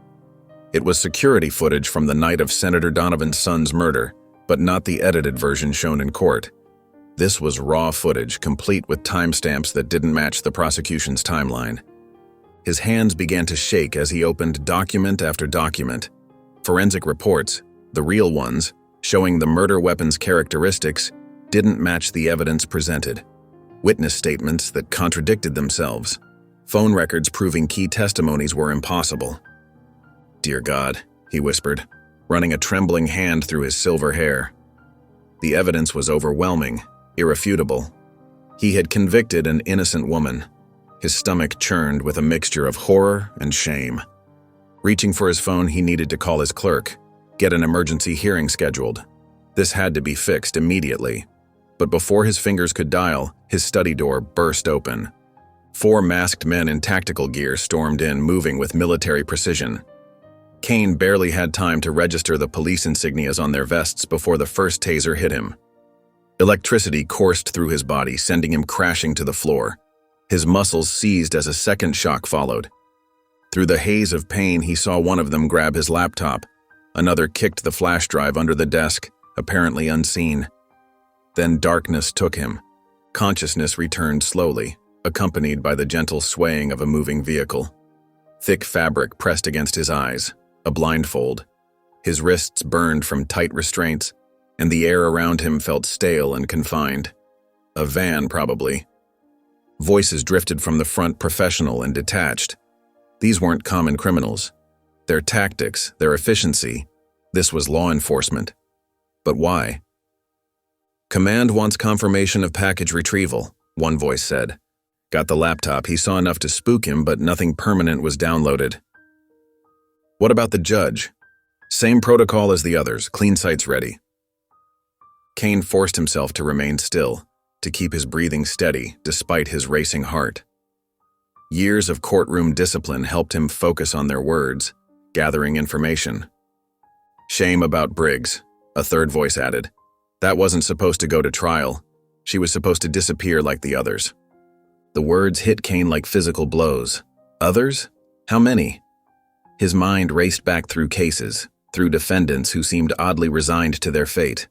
It was security footage from the night of Senator Donovan's son's murder, but not the edited version shown in court. This was raw footage, complete with timestamps that didn't match the prosecution's timeline. His hands began to shake as he opened document after document. Forensic reports, the real ones, showing the murder weapon's characteristics, didn't match the evidence presented. Witness statements that contradicted themselves. Phone records proving key testimonies were impossible. "Dear God," he whispered, running a trembling hand through his silver hair. The evidence was overwhelming, irrefutable. He had convicted an innocent woman. His stomach churned with a mixture of horror and shame. Reaching for his phone, he needed to call his clerk, get an emergency hearing scheduled. This had to be fixed immediately. But before his fingers could dial, his study door burst open. 4 masked men in tactical gear stormed in, moving with military precision. Kane barely had time to register the police insignias on their vests before the first taser hit him. Electricity coursed through his body, sending him crashing to the floor. His muscles seized as a second shock followed. Through the haze of pain, he saw one of them grab his laptop. Another kicked the flash drive under the desk, apparently unseen. Then darkness took him. Consciousness returned slowly, accompanied by the gentle swaying of a moving vehicle. Thick fabric pressed against his eyes, a blindfold. His wrists burned from tight restraints, and the air around him felt stale and confined. A van, probably. Voices drifted from the front, professional and detached. These weren't common criminals. Their tactics, their efficiency, this was law enforcement. But why? "Command wants confirmation of package retrieval," one voice said. Got the laptop. He saw enough to spook him, but nothing permanent was downloaded. "What about the judge?" "Same protocol as the others, clean sites ready." Kane forced himself to remain still, to keep his breathing steady despite his racing heart. Years of courtroom discipline helped him focus on their words, gathering information. "Shame about Briggs," a third voice added. "That wasn't supposed to go to trial. She was supposed to disappear like the others." The words hit Kane like physical blows. Others? How many? His mind raced back through cases, through defendants who seemed oddly resigned to their fate.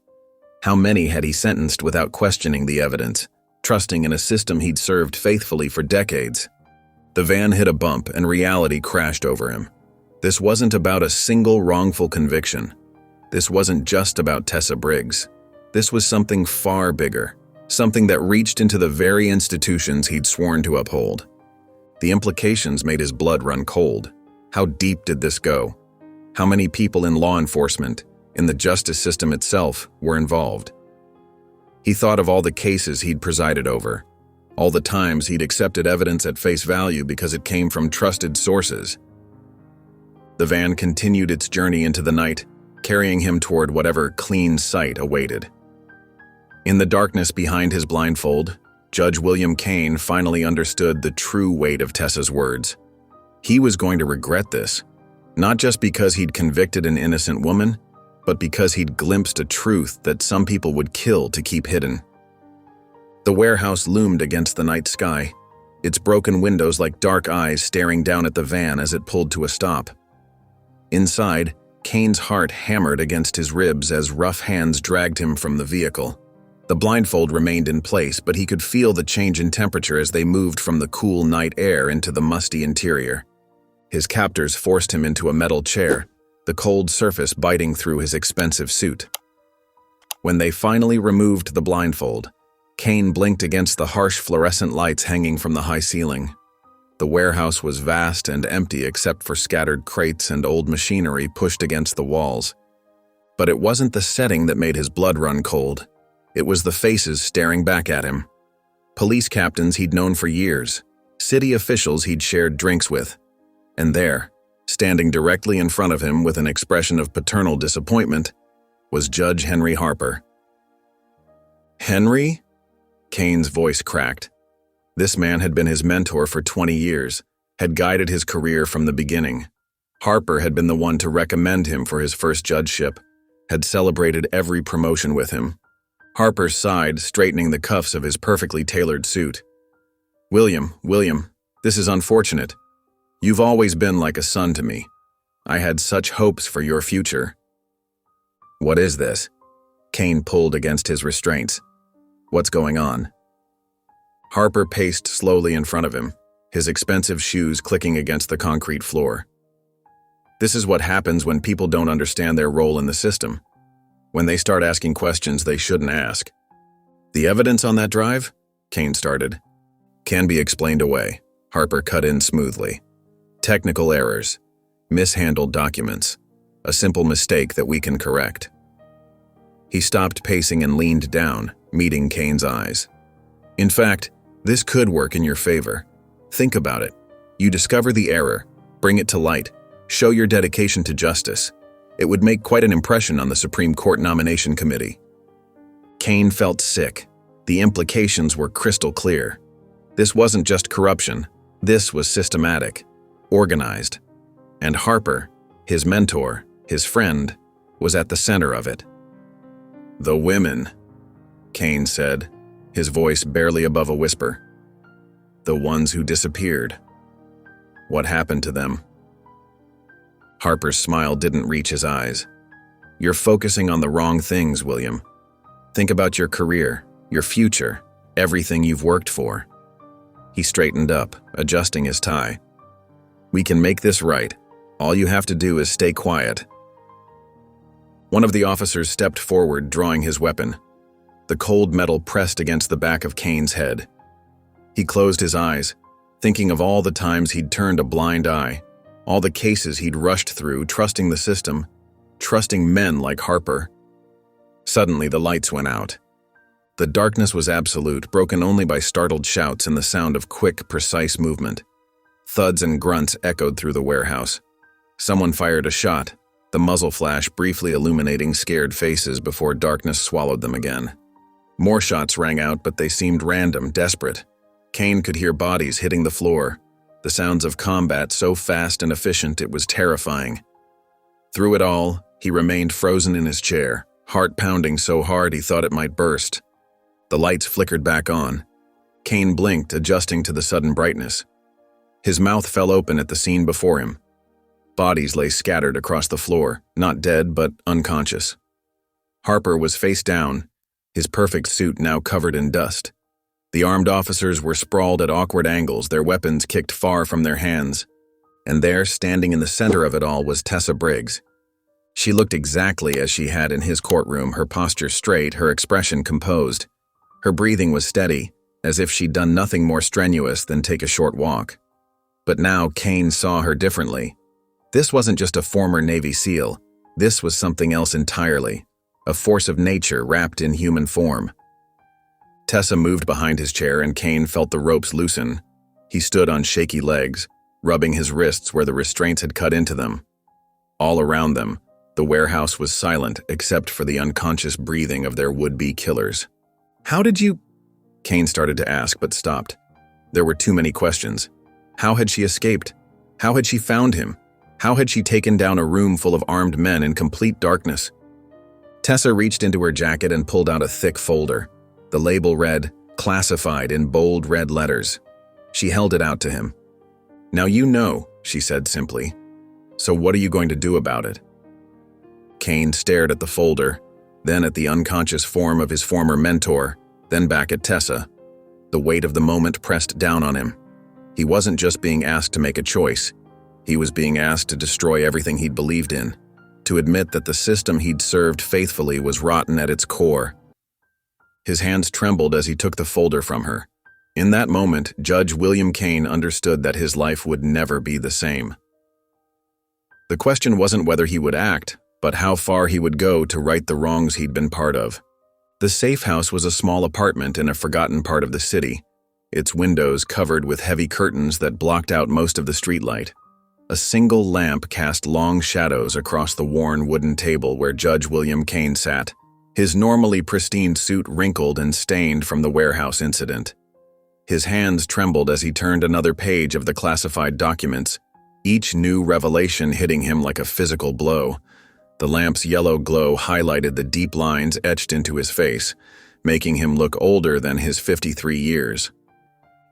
How many had he sentenced without questioning the evidence, trusting in a system he'd served faithfully for decades? The van hit a bump and reality crashed over him. This wasn't about a single wrongful conviction. This wasn't just about Tessa Briggs. This was something far bigger. Something that reached into the very institutions he'd sworn to uphold. The implications made his blood run cold. How deep did this go? How many people in law enforcement, in the justice system itself, were involved? He thought of all the cases he'd presided over, all the times he'd accepted evidence at face value because it came from trusted sources. The van continued its journey into the night, carrying him toward whatever clean sight awaited. In the darkness behind his blindfold, Judge William Kane finally understood the true weight of Tessa's words. He was going to regret this, not just because he'd convicted an innocent woman, but because he'd glimpsed a truth that some people would kill to keep hidden. The warehouse loomed against the night sky, its broken windows like dark eyes staring down at the van as it pulled to a stop. Inside, Kane's heart hammered against his ribs as rough hands dragged him from the vehicle. The blindfold remained in place, but he could feel the change in temperature as they moved from the cool night air into the musty interior. His captors forced him into a metal chair, the cold surface biting through his expensive suit. When they finally removed the blindfold, Kane blinked against the harsh fluorescent lights hanging from the high ceiling. The warehouse was vast and empty except for scattered crates and old machinery pushed against the walls. But it wasn't the setting that made his blood run cold. It was the faces staring back at him. Police captains he'd known for years, city officials he'd shared drinks with. And there, standing directly in front of him with an expression of paternal disappointment, was Judge Henry Harper. Henry? Kane's voice cracked. This man had been his mentor for 20 years, had guided his career from the beginning. Harper had been the one to recommend him for his first judgeship, had celebrated every promotion with him. Harper sighed, straightening the cuffs of his perfectly tailored suit. William, this is unfortunate. You've always been like a son to me. I had such hopes for your future. What is this? Kane pulled against his restraints. What's going on? Harper paced slowly in front of him, his expensive shoes clicking against the concrete floor. This is what happens when people don't understand their role in the system. When they start asking questions they shouldn't ask. The evidence on that drive? Kane started. Can be explained away, Harper cut in smoothly. Technical errors, mishandled documents, a simple mistake that we can correct. He stopped pacing and leaned down, meeting Kane's eyes. In fact, this could work in your favor. Think about it. You discover the error, bring it to light, show your dedication to justice. It would make quite an impression on the Supreme Court Nomination Committee. Kane felt sick. The implications were crystal clear. This wasn't just corruption. This was systematic, organized. And Harper, his mentor, his friend, was at the center of it. The women, Kane said, his voice barely above a whisper. The ones who disappeared. What happened to them? Harper's smile didn't reach his eyes. You're focusing on the wrong things, William. Think about your career, your future, everything you've worked for. He straightened up, adjusting his tie. We can make this right. All you have to do is stay quiet. One of the officers stepped forward, drawing his weapon. The cold metal pressed against the back of Kane's head. He closed his eyes, thinking of all the times he'd turned a blind eye, all the cases he'd rushed through, trusting the system, trusting men like Harper. Suddenly, the lights went out. The darkness was absolute, broken only by startled shouts and the sound of quick, precise movement. Thuds and grunts echoed through the warehouse. Someone fired a shot, the muzzle flash briefly illuminating scared faces before darkness swallowed them again. More shots rang out, but they seemed random, desperate. Kane could hear bodies hitting the floor, the sounds of combat so fast and efficient it was terrifying. Through it all, he remained frozen in his chair, heart pounding so hard he thought it might burst. The lights flickered back on. Kane blinked, adjusting to the sudden brightness. His mouth fell open at the scene before him. Bodies lay scattered across the floor, not dead but unconscious. Harper was face down, his perfect suit now covered in dust. The armed officers were sprawled at awkward angles, their weapons kicked far from their hands. And there, standing in the center of it all, was Tessa Briggs. She looked exactly as she had in his courtroom, her posture straight, her expression composed. Her breathing was steady, as if she'd done nothing more strenuous than take a short walk. But now Kane saw her differently. This wasn't just a former Navy SEAL. This was something else entirely, a force of nature wrapped in human form. Tessa moved behind his chair and Kane felt the ropes loosen. He stood on shaky legs, rubbing his wrists where the restraints had cut into them. All around them, the warehouse was silent except for the unconscious breathing of their would-be killers. How did you... Kane started to ask but stopped. There were too many questions. How had she escaped? How had she found him? How had she taken down a room full of armed men in complete darkness? Tessa reached into her jacket and pulled out a thick folder. The label read, "Classified" in bold red letters. She held it out to him. "Now you know," she said simply. "So what are you going to do about it?" Kane stared at the folder, then at the unconscious form of his former mentor, then back at Tessa. The weight of the moment pressed down on him. He wasn't just being asked to make a choice. He was being asked to destroy everything he'd believed in, to admit that the system he'd served faithfully was rotten at its core. His hands trembled as he took the folder from her. In that moment, Judge William Kane understood that his life would never be the same. The question wasn't whether he would act, but how far he would go to right the wrongs he'd been part of. The safe house was a small apartment in a forgotten part of the city, its windows covered with heavy curtains that blocked out most of the streetlight. A single lamp cast long shadows across the worn wooden table where Judge William Kane sat, his normally pristine suit wrinkled and stained from the warehouse incident. His hands trembled as he turned another page of the classified documents, each new revelation hitting him like a physical blow. The lamp's yellow glow highlighted the deep lines etched into his face, making him look older than his 53 years.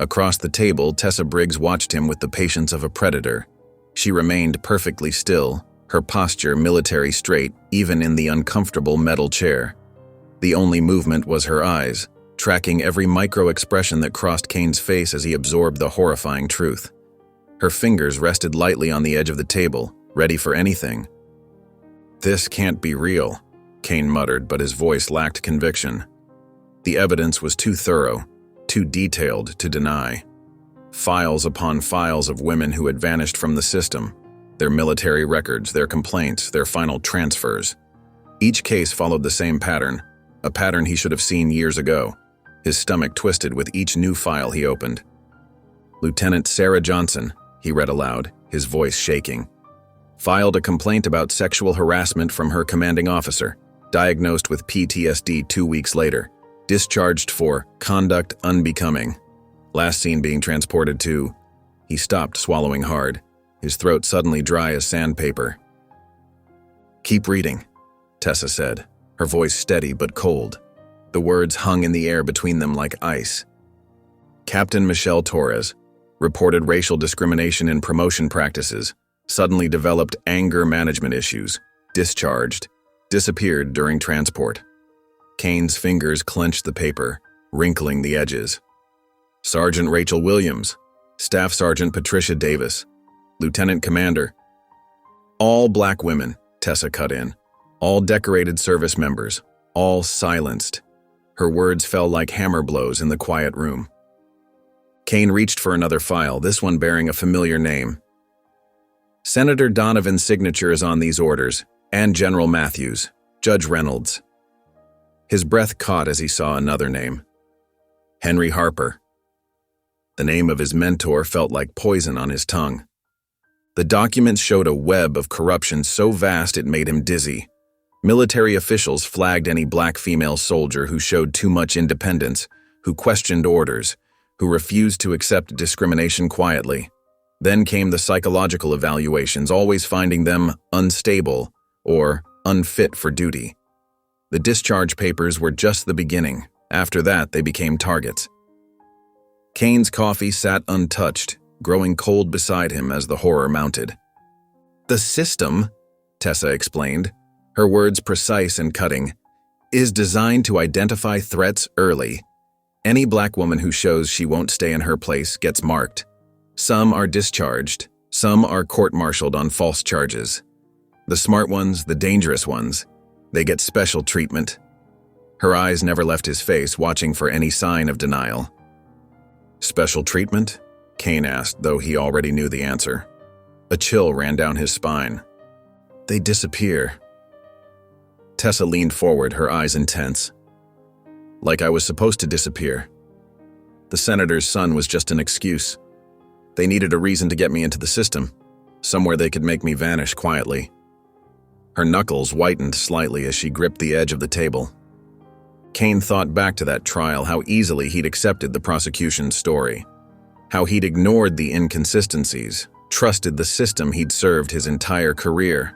Across the table, Tessa Briggs watched him with the patience of a predator. She remained perfectly still, her posture military straight, even in the uncomfortable metal chair. The only movement was her eyes, tracking every micro-expression that crossed Kane's face as he absorbed the horrifying truth. Her fingers rested lightly on the edge of the table, ready for anything. "This can't be real," Kane muttered, but his voice lacked conviction. The evidence was too thorough, too detailed to deny. Files upon files of women who had vanished from the system, their military records, their complaints, their final transfers. Each case followed the same pattern, a pattern he should have seen years ago. His stomach twisted with each new file he opened. "Lieutenant Sarah Johnson," he read aloud, his voice shaking, "filed a complaint about sexual harassment from her commanding officer, diagnosed with PTSD 2 weeks later, discharged for conduct unbecoming. Last seen being transported to..." He stopped, swallowing hard, his throat suddenly dry as sandpaper. "Keep reading," Tessa said, her voice steady but cold. The words hung in the air between them like ice. "Captain Michelle Torres reported racial discrimination in promotion practices, suddenly developed anger management issues, discharged, disappeared during transport." Kane's fingers clenched the paper, wrinkling the edges. "Sergeant Rachel Williams, Staff Sergeant Patricia Davis, Lieutenant Commander." "All black women," Tessa cut in. "All decorated service members, all silenced." Her words fell like hammer blows in the quiet room. Kane reached for another file, this one bearing a familiar name. "Senator Donovan's signature is on these orders, and General Matthews, Judge Reynolds." His breath caught as he saw another name. Henry Harper. The name of his mentor felt like poison on his tongue. The documents showed a web of corruption so vast it made him dizzy. Military officials flagged any black female soldier who showed too much independence, who questioned orders, who refused to accept discrimination quietly. Then came the psychological evaluations, always finding them unstable or unfit for duty. The discharge papers were just the beginning. After that, they became targets. Kane's coffee sat untouched, growing cold beside him as the horror mounted. "The system," Tessa explained, her words precise and cutting, "is designed to identify threats early. Any black woman who shows she won't stay in her place gets marked. Some are discharged, some are court-martialed on false charges. The smart ones, the dangerous ones, they get special treatment." Her eyes never left his face, watching for any sign of denial. "Special treatment?" Kane asked, though he already knew the answer. A chill ran down his spine. "They disappear." Tessa leaned forward, her eyes intense. "Like I was supposed to disappear. The senator's son was just an excuse. They needed a reason to get me into the system, somewhere they could make me vanish quietly." Her knuckles whitened slightly as she gripped the edge of the table. Kane thought back to that trial, how easily he'd accepted the prosecution's story, how he'd ignored the inconsistencies, trusted the system he'd served his entire career.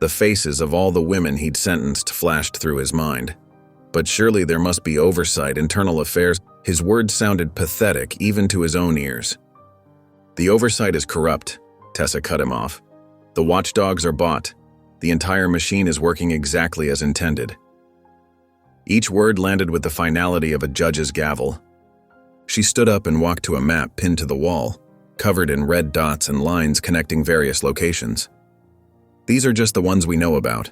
The faces of all the women he'd sentenced flashed through his mind. But surely there must be oversight, internal affairs. His words sounded pathetic even to his own ears. "The oversight is corrupt," Tessa cut him off. "The watchdogs are bought. The entire machine is working exactly as intended." Each word landed with the finality of a judge's gavel. She stood up and walked to a map pinned to the wall, covered in red dots and lines connecting various locations. "These are just the ones we know about.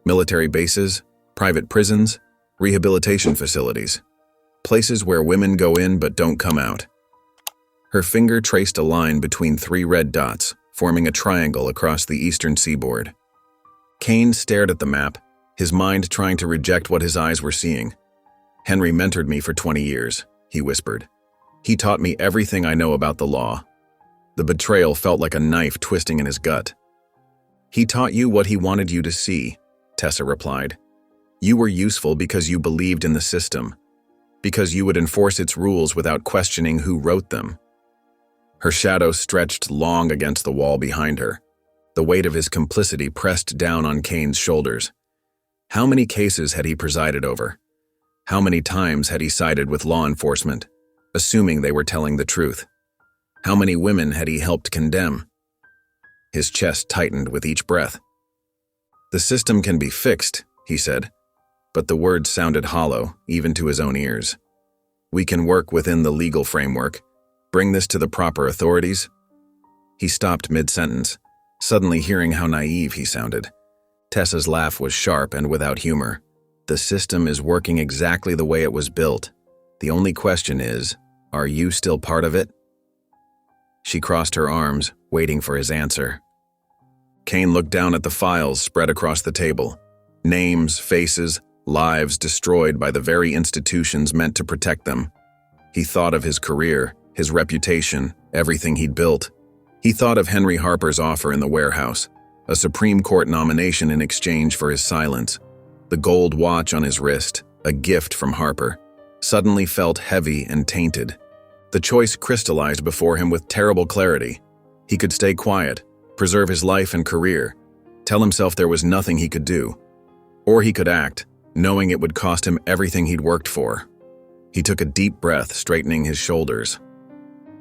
Military bases, private prisons, rehabilitation facilities. Places where women go in but don't come out." Her finger traced a line between 3 red dots, forming a triangle across the eastern seaboard. Kane stared at the map, his mind trying to reject what his eyes were seeing. "Henry mentored me for 20 years, he whispered. "He taught me everything I know about the law." The betrayal felt like a knife twisting in his gut. "He taught you what he wanted you to see," Tessa replied. "You were useful because you believed in the system, because you would enforce its rules without questioning who wrote them." Her shadow stretched long against the wall behind her. The weight of his complicity pressed down on Kane's shoulders. How many cases had he presided over? How many times had he sided with law enforcement, assuming they were telling the truth? How many women had he helped condemn? His chest tightened with each breath. "The system can be fixed," he said, but the words sounded hollow, even to his own ears. "We can work within the legal framework, bring this to the proper authorities." He stopped mid-sentence, suddenly hearing how naive he sounded. Tessa's laugh was sharp and without humor. "The system is working exactly the way it was built. The only question is, are you still part of it?" She crossed her arms, waiting for his answer. Kane looked down at the files spread across the table. Names, faces, lives destroyed by the very institutions meant to protect them. He thought of his career, his reputation, everything he'd built. He thought of Henry Harper's offer in the warehouse, a Supreme Court nomination in exchange for his silence. The gold watch on his wrist, a gift from Harper, suddenly felt heavy and tainted. The choice crystallized before him with terrible clarity. He could stay quiet, preserve his life and career, tell himself there was nothing he could do. Or he could act, knowing it would cost him everything he'd worked for. He took a deep breath, straightening his shoulders.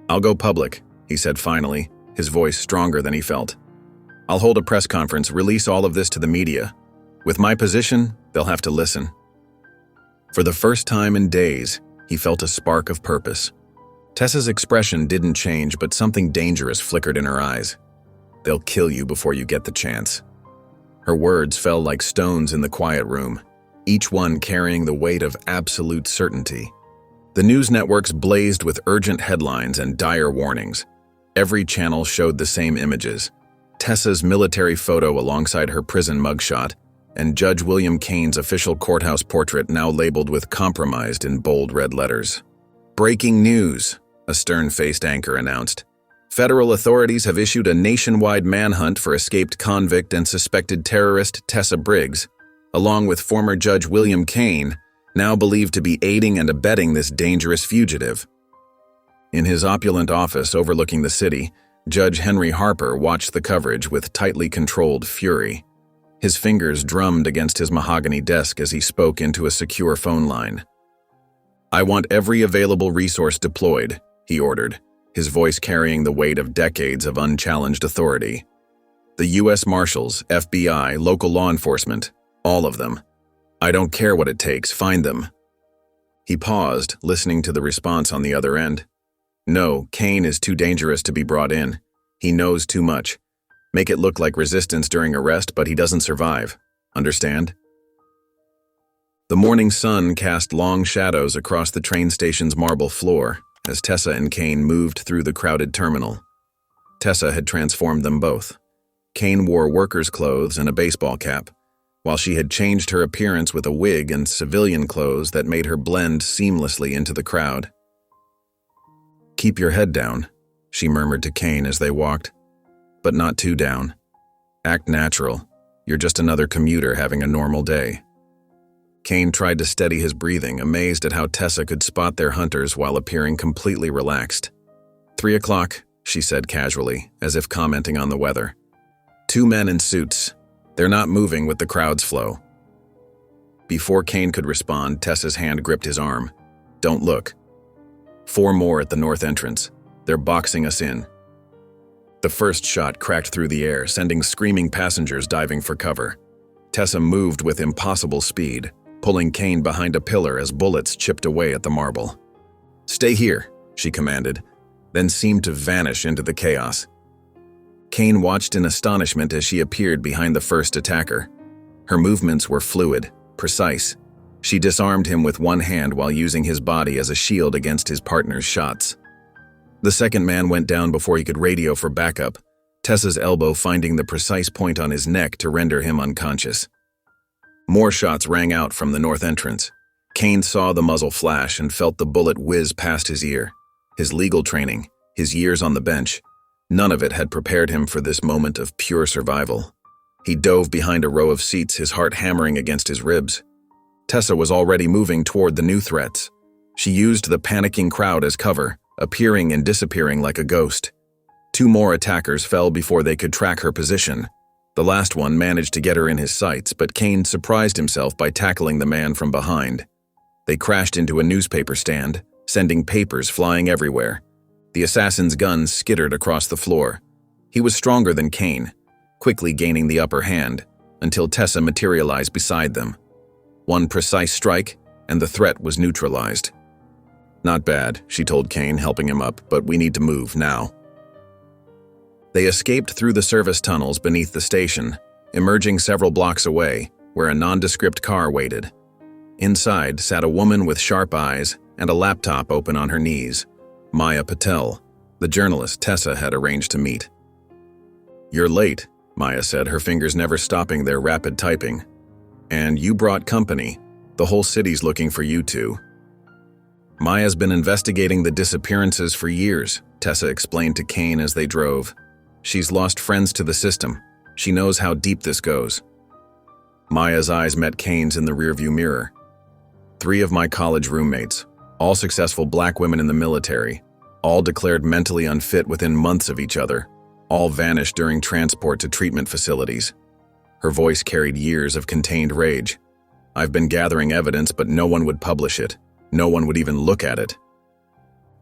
"I'll go public," he said finally, his voice stronger than he felt. "I'll hold a press conference, release all of this to the media. With my position, they'll have to listen." For the first time in days, he felt a spark of purpose. Tessa's expression didn't change, but something dangerous flickered in her eyes. "They'll kill you before you get the chance." Her words fell like stones in the quiet room, each one carrying the weight of absolute certainty. The news networks blazed with urgent headlines and dire warnings. Every channel showed the same images: Tessa's military photo alongside her prison mugshot, and Judge William Kane's official courthouse portrait now labeled with "compromised" in bold red letters. "Breaking news," a stern-faced anchor announced. "Federal authorities have issued a nationwide manhunt for escaped convict and suspected terrorist Tessa Briggs, along with former Judge William Kane, now believed to be aiding and abetting this dangerous fugitive." In his opulent office overlooking the city, Judge Henry Harper watched the coverage with tightly controlled fury. His fingers drummed against his mahogany desk as he spoke into a secure phone line. "I want every available resource deployed," he ordered, his voice carrying the weight of decades of unchallenged authority. "The U.S. Marshals, FBI, local law enforcement, all of them. I don't care what it takes, find them." He paused, listening to the response on the other end. "No, Kane is too dangerous to be brought in. He knows too much. Make it look like resistance during arrest, but he doesn't survive. Understand?" The morning sun cast long shadows across the train station's marble floor as Tessa and Kane moved through the crowded terminal. Tessa had transformed them both. Kane wore workers' clothes and a baseball cap, while she had changed her appearance with a wig and civilian clothes that made her blend seamlessly into the crowd. "Keep your head down," she murmured to Kane as they walked. "But not too down. Act natural. You're just another commuter having a normal day." Kane tried to steady his breathing, amazed at how Tessa could spot their hunters while appearing completely relaxed. 3 o'clock, she said casually, as if commenting on the weather. 2 men in suits. They're not moving with the crowd's flow. Before Kane could respond, Tessa's hand gripped his arm. "Don't look." 4 more at the north entrance. They're boxing us in. The first shot cracked through the air, sending screaming passengers diving for cover. Tessa moved with impossible speed, pulling Kane behind a pillar as bullets chipped away at the marble. "Stay here," she commanded, then seemed to vanish into the chaos. Kane watched in astonishment as she appeared behind the first attacker. Her movements were fluid, precise. She disarmed him with one hand while using his body as a shield against his partner's shots. The second man went down before he could radio for backup, Tessa's elbow finding the precise point on his neck to render him unconscious. More shots rang out from the north entrance. Kane saw the muzzle flash and felt the bullet whiz past his ear. His legal training, his years on the bench, none of it had prepared him for this moment of pure survival. He dove behind a row of seats, his heart hammering against his ribs. Tessa was already moving toward the new threats. She used the panicking crowd as cover, appearing and disappearing like a ghost. 2 more attackers fell before they could track her position. The last one managed to get her in his sights, but Kane surprised himself by tackling the man from behind. They crashed into a newspaper stand, sending papers flying everywhere. The assassin's gun skittered across the floor. He was stronger than Kane, quickly gaining the upper hand, until Tessa materialized beside them. One precise strike, and the threat was neutralized. "Not bad," she told Kane, helping him up, "but we need to move now." They escaped through the service tunnels beneath the station, emerging several blocks away, where a nondescript car waited. Inside sat a woman with sharp eyes and a laptop open on her knees, Maya Patel, the journalist Tessa had arranged to meet. "You're late," Maya said, her fingers never stopping their rapid typing. "And you brought company. The whole city's looking for you two." "Maya's been investigating the disappearances for years," Tessa explained to Kane as they drove. "She's lost friends to the system. She knows how deep this goes." Maya's eyes met Kane's in the rearview mirror. 3 of my college roommates, all successful black women in the military, all declared mentally unfit within months of each other, all vanished during transport to treatment facilities. Her voice carried years of contained rage. "I've been gathering evidence, but no one would publish it. No one would even look at it."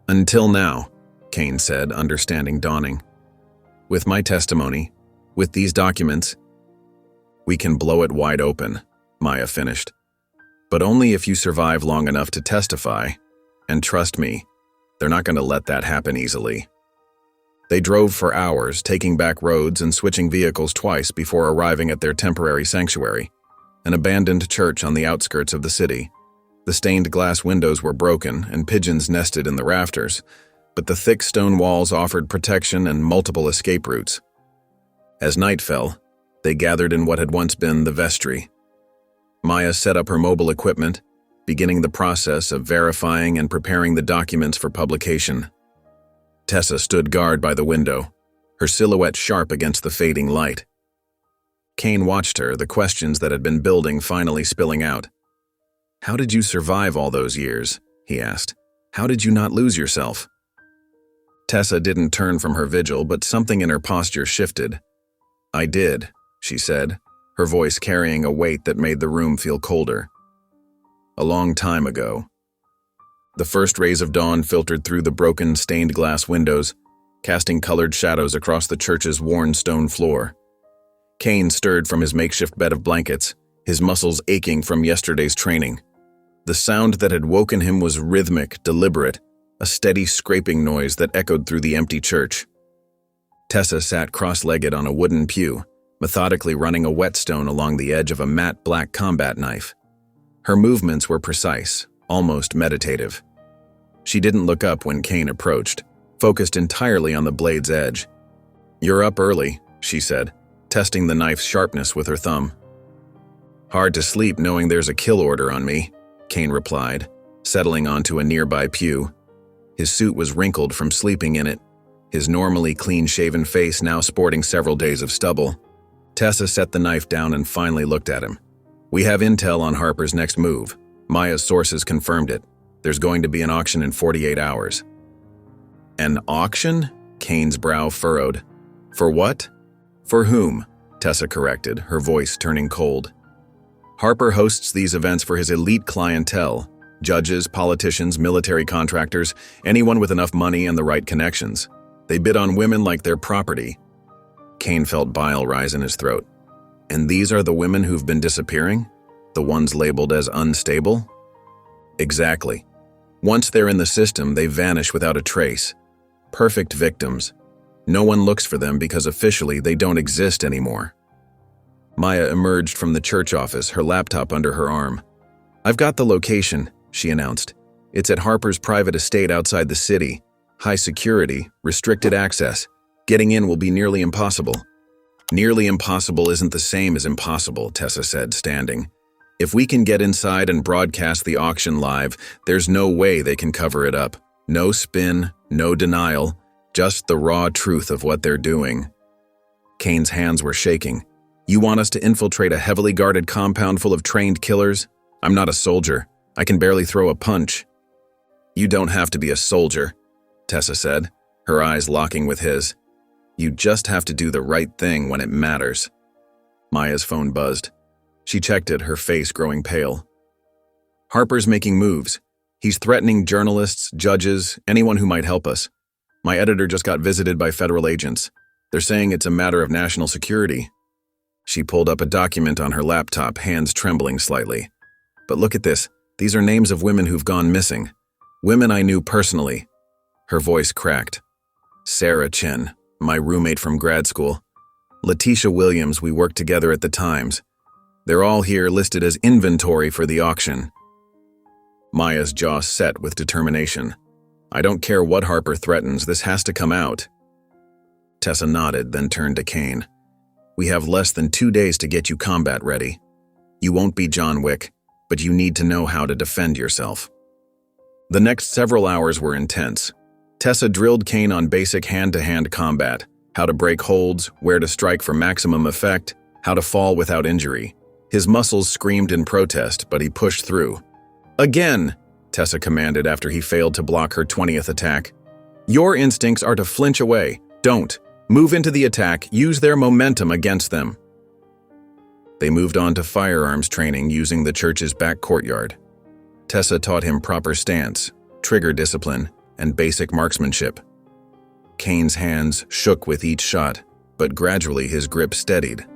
"Until now," Kane said, understanding dawning. "With my testimony, with these documents, we can blow it wide open," Maya finished. "But only if you survive long enough to testify. And trust me, they're not going to let that happen easily." They drove for hours, taking back roads and switching vehicles twice before arriving at their temporary sanctuary, an abandoned church on the outskirts of the city. The stained glass windows were broken and pigeons nested in the rafters, but the thick stone walls offered protection and multiple escape routes. As night fell, they gathered in what had once been the vestry. Maya set up her mobile equipment, beginning the process of verifying and preparing the documents for publication. Tessa stood guard by the window, her silhouette sharp against the fading light. Kane watched her, the questions that had been building finally spilling out. "How did you survive all those years?" he asked. "How did you not lose yourself?" Tessa didn't turn from her vigil, but something in her posture shifted. "I did," she said, her voice carrying a weight that made the room feel colder. "A long time ago." The first rays of dawn filtered through the broken, stained glass windows, casting colored shadows across the church's worn stone floor. Kane stirred from his makeshift bed of blankets, his muscles aching from yesterday's training. The sound that had woken him was rhythmic, deliberate, a steady scraping noise that echoed through the empty church. Tessa sat cross-legged on a wooden pew, methodically running a whetstone along the edge of a matte black combat knife. Her movements were precise, almost meditative. She didn't look up when Kane approached, focused entirely on the blade's edge. "You're up early," she said, testing the knife's sharpness with her thumb. "Hard to sleep knowing there's a kill order on me," Kane replied, settling onto a nearby pew. His suit was wrinkled from sleeping in it, his normally clean-shaven face now sporting several days of stubble. Tessa set the knife down and finally looked at him. "We have intel on Harper's next move. Maya's sources confirmed it. There's going to be an auction in 48 hours. "An auction?" Kane's brow furrowed. "For what?" "For whom?" Tessa corrected, her voice turning cold. "Harper hosts these events for his elite clientele, Judges, politicians, military contractors, anyone with enough money and the right connections. They bid on women like their property. Kane felt bile rise in his throat. And these are the women who've been disappearing? The ones labeled as unstable? Exactly. Once they're in the system, they vanish without a trace. Perfect victims. No one looks for them because officially they don't exist anymore. Maya emerged from the church office, her laptop under her arm. "I've got the location," she announced. "It's at Harper's private estate outside the city. High security, restricted access. Getting in will be nearly impossible." "Nearly impossible isn't the same as impossible," Tessa said, standing. "If we can get inside and broadcast the auction live, there's no way they can cover it up. No spin, no denial, just the raw truth of what they're doing." Kane's hands were shaking. "You want us to infiltrate a heavily guarded compound full of trained killers? I'm not a soldier. I can barely throw a punch." "You don't have to be a soldier," Tessa said, her eyes locking with his. "You just have to do the right thing when it matters." Maya's phone buzzed. She checked it, her face growing pale. "Harper's making moves. He's threatening journalists, judges, anyone who might help us. My editor just got visited by federal agents. They're saying it's a matter of national security." She pulled up a document on her laptop, hands trembling slightly. "But look at this. These are names of women who've gone missing. Women I knew personally." Her voice cracked. "Sarah Chen, my roommate from grad school. Letitia Williams, we worked together at the Times. They're all here listed as inventory for the auction." Maya's jaw set with determination. "I don't care what Harper threatens, this has to come out." Tessa nodded, then turned to Kane. "We have less than 2 days to get you combat ready. You won't be John Wick, but you need to know how to defend yourself." The next several hours were intense. Tessa drilled Kane on basic hand-to-hand combat, how to break holds, where to strike for maximum effect, how to fall without injury. His muscles screamed in protest, but he pushed through. "Again," Tessa commanded after he failed to block her 20th attack. "Your instincts are to flinch away. Don't. Move into the attack, use their momentum against them." They moved on to firearms training using the church's back courtyard. Tessa taught him proper stance, trigger discipline, and basic marksmanship. Kane's hands shook with each shot, but gradually his grip steadied.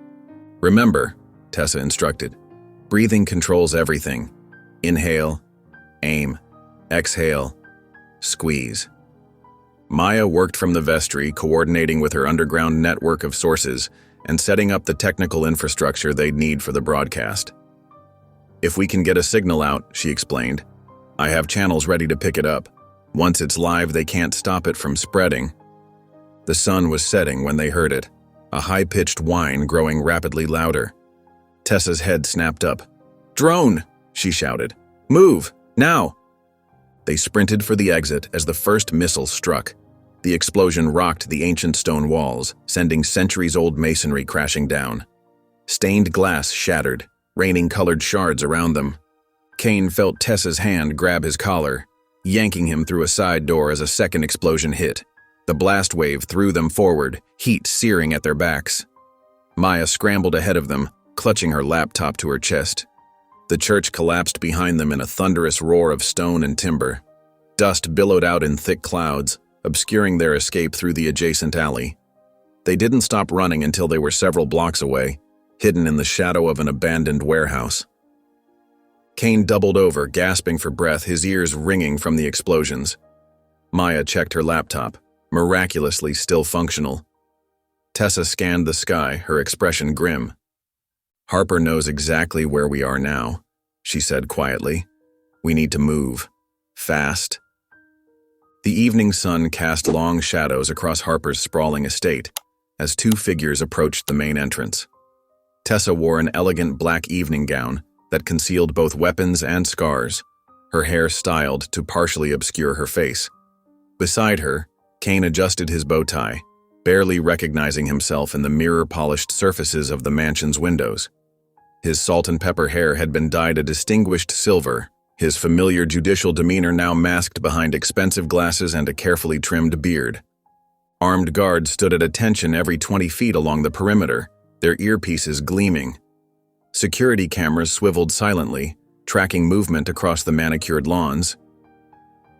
"Remember," Tessa instructed, "breathing controls everything. Inhale, aim, exhale, squeeze." Maya worked from the vestry, coordinating with her underground network of sources and setting up the technical infrastructure they'd need for the broadcast. "If we can get a signal out," she explained, "I have channels ready to pick it up. Once it's live, they can't stop it from spreading." The sun was setting when they heard it, a high-pitched whine growing rapidly louder. Tessa's head snapped up. "Drone!" she shouted. "Move! Now!" They sprinted for the exit as the first missile struck. The explosion rocked the ancient stone walls, sending centuries-old masonry crashing down. Stained glass shattered, raining colored shards around them. Kane felt Tessa's hand grab his collar, yanking him through a side door as a second explosion hit. The blast wave threw them forward, heat searing at their backs. Maya scrambled ahead of them, clutching her laptop to her chest. The church collapsed behind them in a thunderous roar of stone and timber. Dust billowed out in thick clouds, obscuring their escape through the adjacent alley. They didn't stop running until they were several blocks away, hidden in the shadow of an abandoned warehouse. Kane doubled over, gasping for breath, his ears ringing from the explosions. Maya checked her laptop, miraculously still functional. Tessa scanned the sky, her expression grim. "Harper knows exactly where we are now," she said quietly. "We need to move. Fast." The evening sun cast long shadows across Harper's sprawling estate as two figures approached the main entrance. Tessa wore an elegant black evening gown that concealed both weapons and scars, her hair styled to partially obscure her face. Beside her, Kane adjusted his bow tie, barely recognizing himself in the mirror-polished surfaces of the mansion's windows. His salt and pepper hair had been dyed a distinguished silver, his familiar judicial demeanor now masked behind expensive glasses and a carefully trimmed beard. Armed guards stood at attention every 20 feet along the perimeter, their earpieces gleaming. Security cameras swiveled silently, tracking movement across the manicured lawns.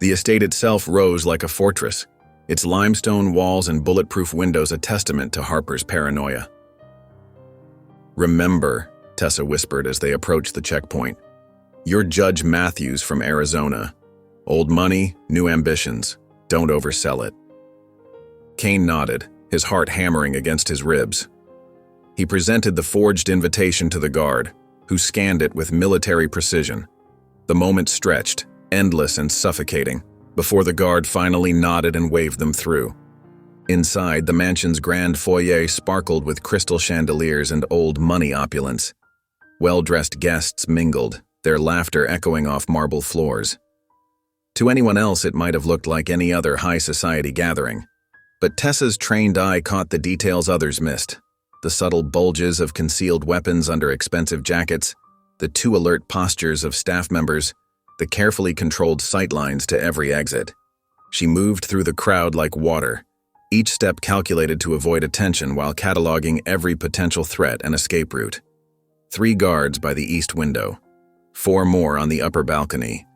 The estate itself rose like a fortress, its limestone walls and bulletproof windows a testament to Harper's paranoia. "Remember," Tessa whispered as they approached the checkpoint, "you're Judge Matthews from Arizona. Old money, new ambitions. Don't oversell it." Kane nodded, his heart hammering against his ribs. He presented the forged invitation to the guard, who scanned it with military precision. The moment stretched, endless and suffocating, before the guard finally nodded and waved them through. Inside, the mansion's grand foyer sparkled with crystal chandeliers and old money opulence. Well-dressed guests mingled, their laughter echoing off marble floors. To anyone else, it might have looked like any other high society gathering. But Tessa's trained eye caught the details others missed. The subtle bulges of concealed weapons under expensive jackets, the too alert postures of staff members, the carefully controlled sightlines to every exit. She moved through the crowd like water, each step calculated to avoid attention while cataloging every potential threat and escape route. 3 guards by the east window, 4 more on the upper balcony,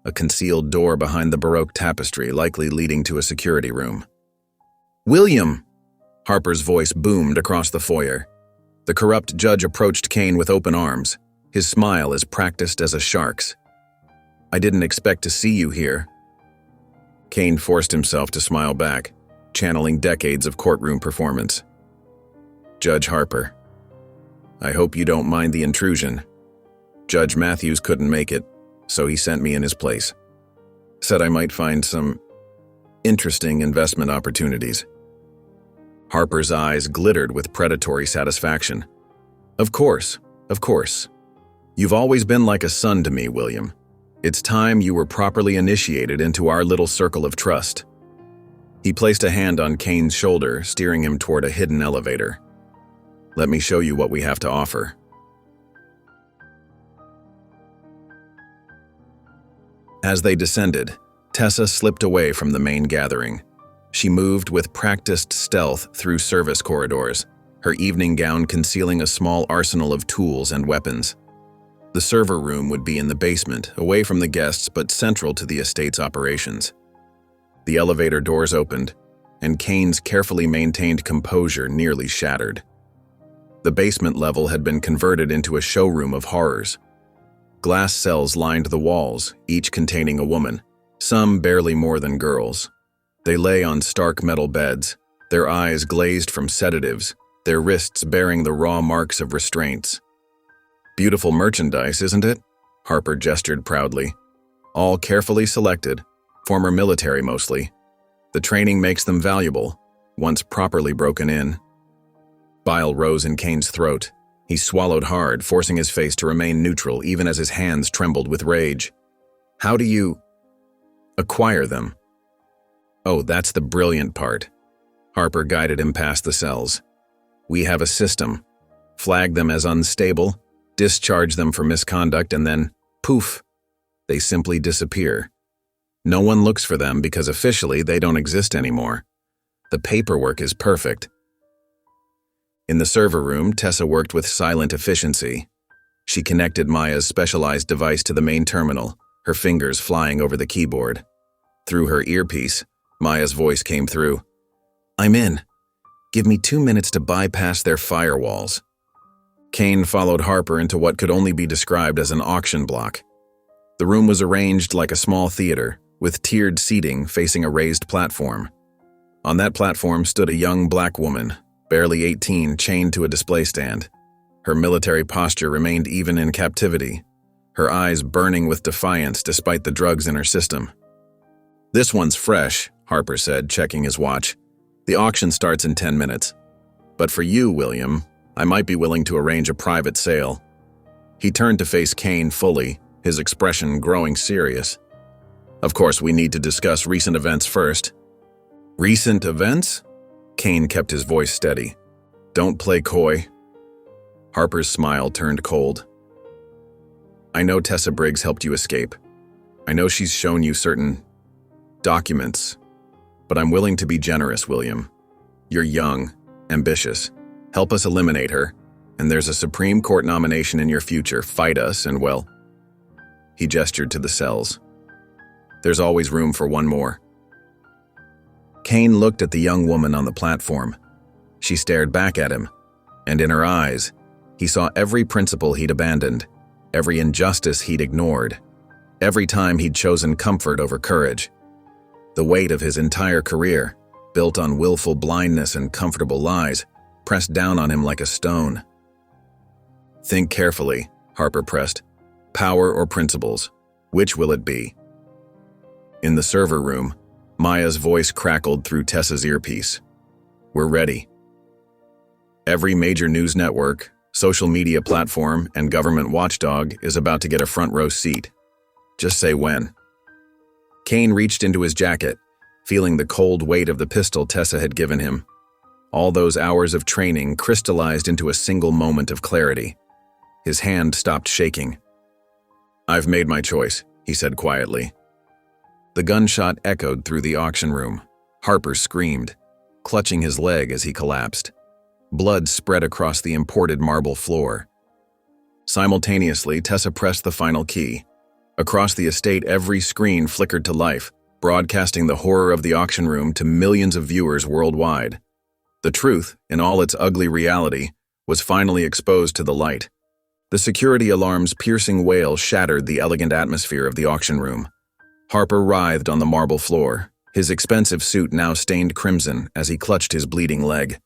a concealed door behind the Baroque tapestry likely leading to a security room. "William!" Harper's voice boomed across the foyer. The corrupt judge approached Kane with open arms, his smile as practiced as a shark's. "I didn't expect to see you here." Kane forced himself to smile back, channeling decades of courtroom performance. "Judge Harper, I hope you don't mind the intrusion. Judge Matthews couldn't make it, so he sent me in his place. Said I might find some interesting investment opportunities." Harper's eyes glittered with predatory satisfaction. Of course. You've always been like a son to me, William. It's time you were properly initiated into our little circle of trust." He placed a hand on Kane's shoulder, steering him toward a hidden elevator. "Let me show you what we have to offer." As they descended, Tessa slipped away from the main gathering. She moved with practiced stealth through service corridors, her evening gown concealing a small arsenal of tools and weapons. The server room would be in the basement, away from the guests but central to the estate's operations. The elevator doors opened, and Kane's carefully maintained composure nearly shattered. The basement level had been converted into a showroom of horrors. Glass cells lined the walls, each containing a woman, some barely more than girls. They lay on stark metal beds, their eyes glazed from sedatives, their wrists bearing the raw marks of restraints. "Beautiful merchandise, isn't it?" Harper gestured proudly. "All carefully selected, former military mostly. The training makes them valuable, once properly broken in." Bile rose in Kane's throat. He swallowed hard, forcing his face to remain neutral even as his hands trembled with rage. "How do you acquire them?" "Oh, that's the brilliant part." Harper guided him past the cells. "We have a system. Flag them as unstable, discharge them for misconduct, and then, poof, they simply disappear. No one looks for them because officially they don't exist anymore. The paperwork is perfect." In the server room, Tessa worked with silent efficiency. She connected Maya's specialized device to the main terminal, her fingers flying over the keyboard. Through her earpiece, Maya's voice came through. "I'm in. Give me 2 minutes to bypass their firewalls." Kane followed Harper into what could only be described as an auction block. The room was arranged like a small theater, with tiered seating facing a raised platform. On that platform stood a young black woman, barely 18, chained to a display stand. Her military posture remained even in captivity, her eyes burning with defiance despite the drugs in her system. "This one's fresh," Harper said, checking his watch. "The auction starts in 10 minutes. But for you, William, I might be willing to arrange a private sale." He turned to face Kane fully, his expression growing serious. "Of course, we need to discuss recent events first." "Recent events?" Kane kept his voice steady. "Don't play coy." Harper's smile turned cold. "I know Tessa Briggs helped you escape. I know she's shown you certain documents. But I'm willing to be generous, William. You're young, ambitious. Help us eliminate her, and there's a Supreme Court nomination in your future. Fight us, and well, He gestured to the cells. There's always room for one more. Kane looked at the young woman on the platform. She stared back at him, and in her eyes, he saw every principle he'd abandoned, every injustice he'd ignored, every time he'd chosen comfort over courage. The weight of his entire career, built on willful blindness and comfortable lies, pressed down on him like a stone. Think carefully, Harper pressed. Power or principles? Which will it be? In the server room, Maya's voice crackled through Tessa's earpiece. We're ready. Every major news network, social media platform, and government watchdog is about to get a front row seat. Just say when. Kane reached into his jacket, feeling the cold weight of the pistol Tessa had given him. All those hours of training crystallized into a single moment of clarity. His hand stopped shaking. I've made my choice, he said quietly. The gunshot echoed through the auction room. Harper screamed, clutching his leg as he collapsed. Blood spread across the imported marble floor. Simultaneously, Tessa pressed the final key. Across the estate, every screen flickered to life, broadcasting the horror of the auction room to millions of viewers worldwide. The truth, in all its ugly reality, was finally exposed to the light. The security alarm's piercing wail shattered the elegant atmosphere of the auction room. Harper writhed on the marble floor, his expensive suit now stained crimson as he clutched his bleeding leg.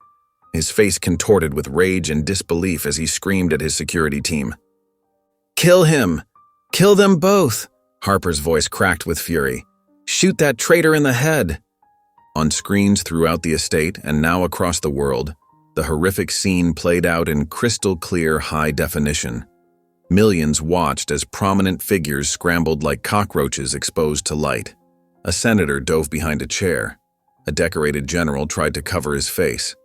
His face contorted with rage and disbelief as he screamed at his security team. Kill him! Kill them both! Harper's voice cracked with fury. Shoot that traitor in the head! On screens throughout the estate and now across the world, the horrific scene played out in crystal-clear high definition. Millions watched as prominent figures scrambled like cockroaches exposed to light. A senator dove behind a chair. A decorated general tried to cover his face.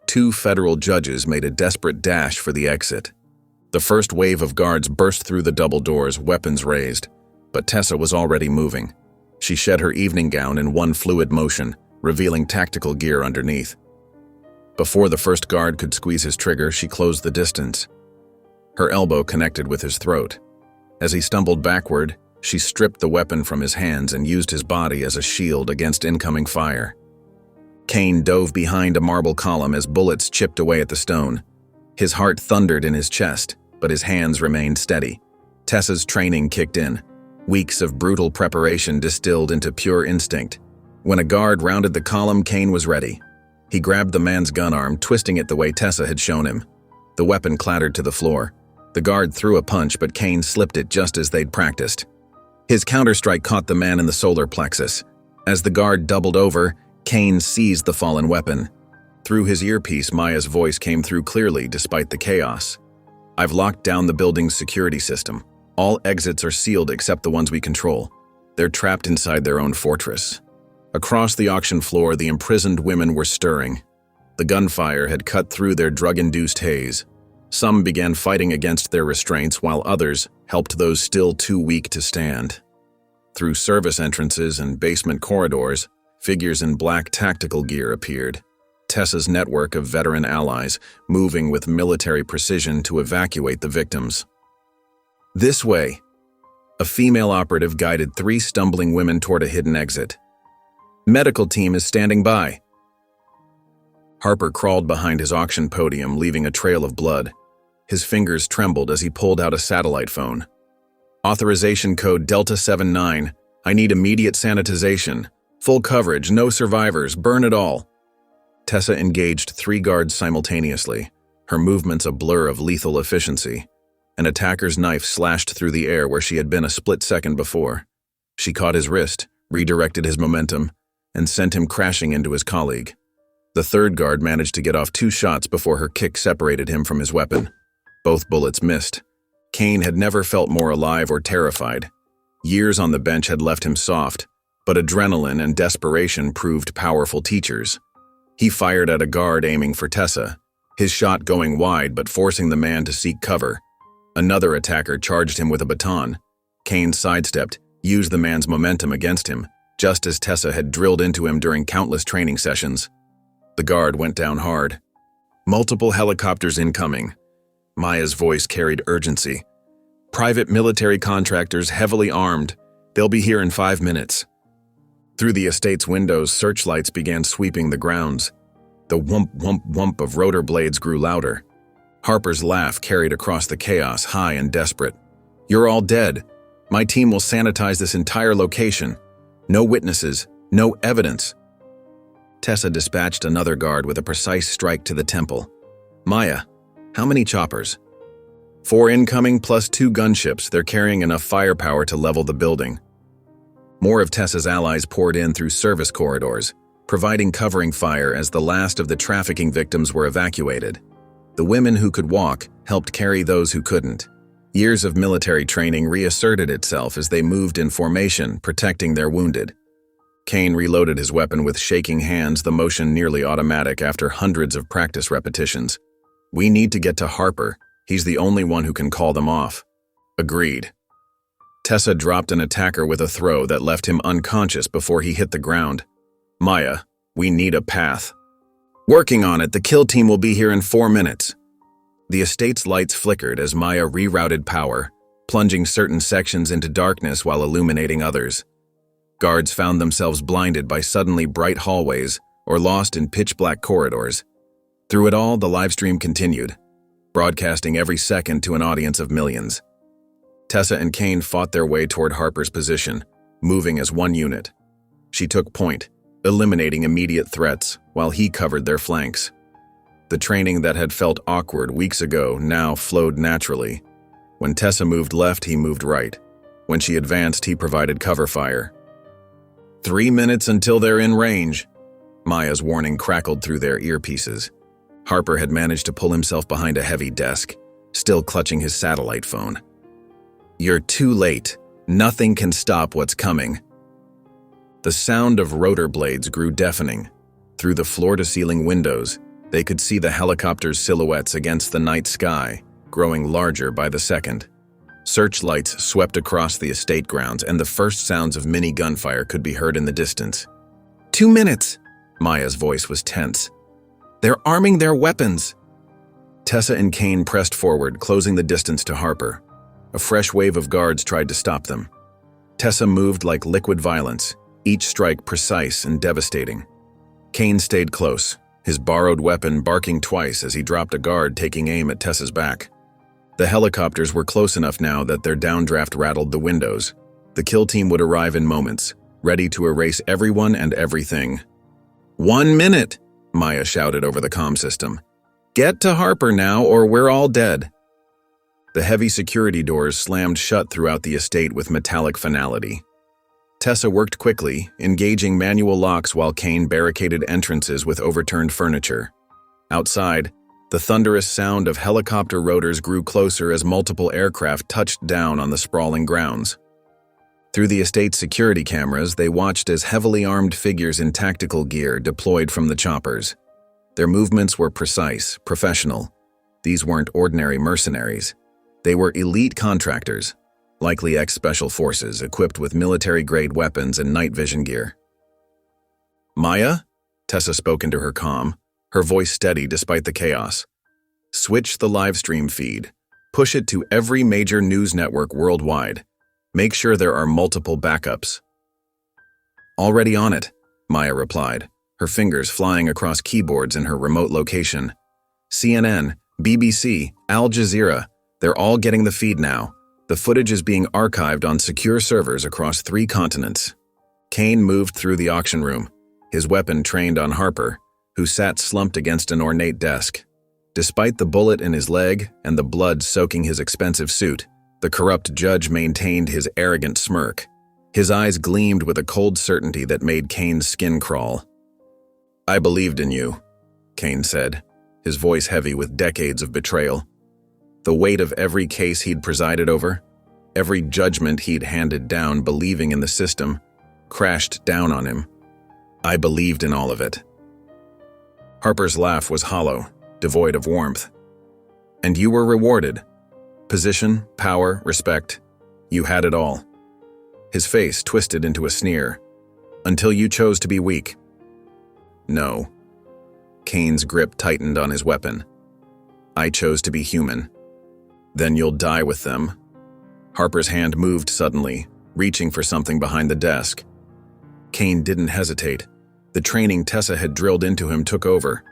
2 federal judges made a desperate dash for the exit. The first wave of guards burst through the double doors, weapons raised. But Tessa was already moving. She shed her evening gown in one fluid motion, revealing tactical gear underneath. Before the first guard could squeeze his trigger, she closed the distance. Her elbow connected with his throat. As he stumbled backward, she stripped the weapon from his hands and used his body as a shield against incoming fire. Kane dove behind a marble column as bullets chipped away at the stone. His heart thundered in his chest, but his hands remained steady. Tessa's training kicked in. Weeks of brutal preparation distilled into pure instinct. When a guard rounded the column, Kane was ready. He grabbed the man's gun arm, twisting it the way Tessa had shown him. The weapon clattered to the floor. The guard threw a punch, but Kane slipped it just as they'd practiced. His counterstrike caught the man in the solar plexus. As the guard doubled over, Kane seized the fallen weapon. Through his earpiece, Maya's voice came through clearly despite the chaos. I've locked down the building's security system. All exits are sealed except the ones we control. They're trapped inside their own fortress. Across the auction floor, the imprisoned women were stirring. The gunfire had cut through their drug-induced haze. Some began fighting against their restraints, while others helped those still too weak to stand. Through service entrances and basement corridors, figures in black tactical gear appeared. Tessa's network of veteran allies, moving with military precision to evacuate the victims. This way. A female operative guided 3 stumbling women toward a hidden exit. Medical team is standing by. Harper crawled behind his auction podium, leaving a trail of blood. His fingers trembled as he pulled out a satellite phone. Authorization code Delta 79. I need immediate sanitization. Full coverage, no survivors, burn it all. Tessa engaged 3 guards simultaneously, her movements a blur of lethal efficiency. An attacker's knife slashed through the air where she had been a split second before. She caught his wrist, redirected his momentum, and sent him crashing into his colleague. The 3rd guard managed to get off 2 shots before her kick separated him from his weapon. Both bullets missed. Kane had never felt more alive or terrified. Years on the bench had left him soft, but adrenaline and desperation proved powerful teachers. He fired at a guard aiming for Tessa, his shot going wide but forcing the man to seek cover. Another attacker charged him with a baton. Kane sidestepped, used the man's momentum against him, just as Tessa had drilled into him during countless training sessions. The guard went down hard. Multiple helicopters incoming. Maya's voice carried urgency. Private military contractors heavily armed. They'll be here in 5 minutes. Through the estate's windows, searchlights began sweeping the grounds. The whump, whump, whump of rotor blades grew louder. Harper's laugh carried across the chaos, high and desperate. "You're all dead. My team will sanitize this entire location. No witnesses, no evidence." Tessa dispatched another guard with a precise strike to the temple. "Maya, how many choppers?" "4 incoming plus 2 gunships. They're carrying enough firepower to level the building." More of Tessa's allies poured in through service corridors, providing covering fire as the last of the trafficking victims were evacuated. The women who could walk helped carry those who couldn't. Years of military training reasserted itself as they moved in formation, protecting their wounded. Kane reloaded his weapon with shaking hands, the motion nearly automatic after hundreds of practice repetitions. "We need to get to Harper. He's the only one who can call them off." "Agreed." Tessa dropped an attacker with a throw that left him unconscious before he hit the ground. "Maya, we need a path." "Working on it. The kill team will be here in 4 minutes." The estate's lights flickered as Maya rerouted power, plunging certain sections into darkness while illuminating others. Guards found themselves blinded by suddenly bright hallways or lost in pitch-black corridors. Through it all, the livestream continued, broadcasting every second to an audience of millions. Tessa and Kane fought their way toward Harper's position, moving as one unit. She took point, eliminating immediate threats while he covered their flanks. The training that had felt awkward weeks ago now flowed naturally. When Tessa moved left, he moved right. When she advanced, he provided cover fire. 3 minutes until they're in range. Maya's warning crackled through their earpieces. Harper had managed to pull himself behind a heavy desk, still clutching his satellite phone. "You're too late. Nothing can stop what's coming." The sound of rotor blades grew deafening. Through the floor-to-ceiling windows, they could see the helicopter's silhouettes against the night sky, growing larger by the second. Searchlights swept across the estate grounds, and the first sounds of mini gunfire could be heard in the distance. 2 minutes! Maya's voice was tense. "They're arming their weapons!" Tessa and Kane pressed forward, closing the distance to Harper. A fresh wave of guards tried to stop them. Tessa moved like liquid violence, each strike precise and devastating. Kane stayed close, his borrowed weapon barking twice as he dropped a guard taking aim at Tessa's back. The helicopters were close enough now that their downdraft rattled the windows. The kill team would arrive in moments, ready to erase everyone and everything. 1 minute, Maya shouted over the comm system. "Get to Harper now or we're all dead." The heavy security doors slammed shut throughout the estate with metallic finality. Tessa worked quickly, engaging manual locks while Kane barricaded entrances with overturned furniture. Outside, the thunderous sound of helicopter rotors grew closer as multiple aircraft touched down on the sprawling grounds. Through the estate's security cameras, they watched as heavily armed figures in tactical gear deployed from the choppers. Their movements were precise, professional. These weren't ordinary mercenaries. They were elite contractors, likely ex-special forces equipped with military-grade weapons and night vision gear. "Maya?" Tessa spoke into her comm, her voice steady despite the chaos. "Switch the livestream feed. Push it to every major news network worldwide. Make sure there are multiple backups." "Already on it," Maya replied, her fingers flying across keyboards in her remote location. "CNN, BBC, Al Jazeera, they're all getting the feed now. The footage is being archived on secure servers across 3 continents." Kane moved through the auction room, his weapon trained on Harper, who sat slumped against an ornate desk. Despite the bullet in his leg and the blood soaking his expensive suit, the corrupt judge maintained his arrogant smirk. His eyes gleamed with a cold certainty that made Kane's skin crawl. "I believed in you," Kane said, his voice heavy with decades of betrayal. The weight of every case he'd presided over, every judgment he'd handed down believing in the system, crashed down on him. "I believed in all of it." Harper's laugh was hollow, devoid of warmth. "And you were rewarded. Position, power, respect. You had it all." His face twisted into a sneer. "Until you chose to be weak." "No." Kane's grip tightened on his weapon. "I chose to be human. Then you'll die with them. Harper's hand moved suddenly, reaching for something behind the desk. Kane didn't hesitate. The training Tessa had drilled into him took over.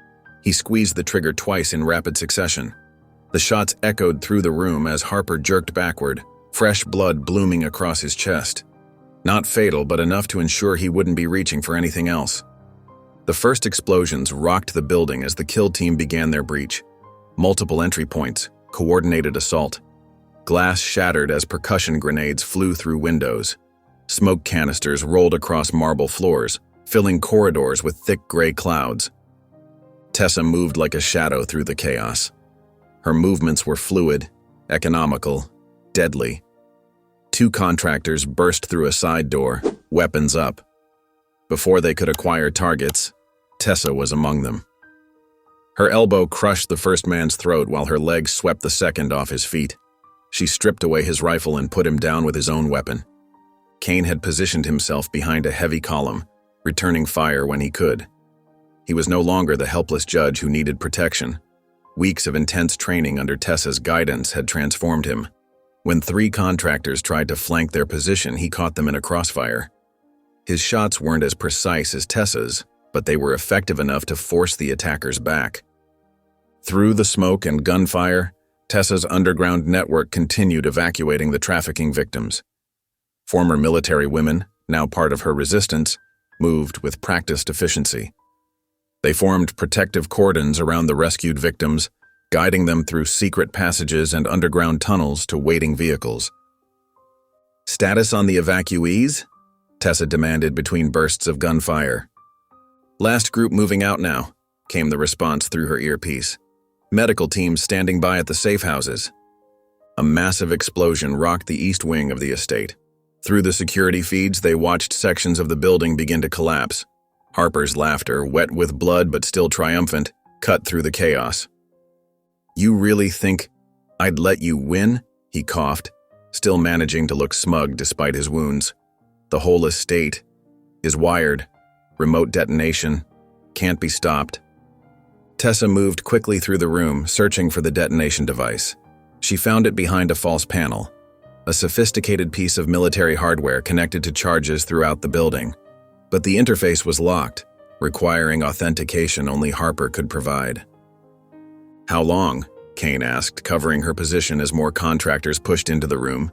He squeezed the trigger twice in rapid succession. The shots echoed through the room as Harper jerked backward, fresh blood blooming across his chest. Not fatal, but enough to ensure he wouldn't be reaching for anything else. The first explosions rocked the building as the kill team began their breach. Multiple entry points, coordinated assault. Glass shattered as percussion grenades flew through windows. Smoke canisters rolled across marble floors, filling corridors with thick gray clouds. Tessa moved like a shadow through the chaos. Her movements were fluid, economical, deadly. 2 contractors burst through a side door, weapons up. Before they could acquire targets, Tessa was among them. Her elbow crushed the first man's throat while her leg swept the second off his feet. She stripped away his rifle and put him down with his own weapon. Kane had positioned himself behind a heavy column, returning fire when he could. He was no longer the helpless judge who needed protection. Weeks of intense training under Tessa's guidance had transformed him. When 3 contractors tried to flank their position, he caught them in a crossfire. His shots weren't as precise as Tessa's, but they were effective enough to force the attackers back. Through the smoke and gunfire, Tessa's underground network continued evacuating the trafficking victims. Former military women, now part of her resistance, moved with practiced efficiency. They formed protective cordons around the rescued victims, guiding them through secret passages and underground tunnels to waiting vehicles. "Status on the evacuees?" Tessa demanded between bursts of gunfire. "Last group moving out now," came the response through her earpiece. "Medical teams standing by at the safe houses." A massive explosion rocked the east wing of the estate. Through the security feeds, they watched sections of the building begin to collapse. Harper's laughter, wet with blood but still triumphant, cut through the chaos. "You really think I'd let you win?" he coughed, still managing to look smug despite his wounds. "The whole estate is wired. Remote detonation. Can't be stopped." Tessa moved quickly through the room, searching for the detonation device. She found it behind a false panel, a sophisticated piece of military hardware connected to charges throughout the building. But the interface was locked, requiring authentication only Harper could provide. "How long?" Kane asked, covering her position as more contractors pushed into the room.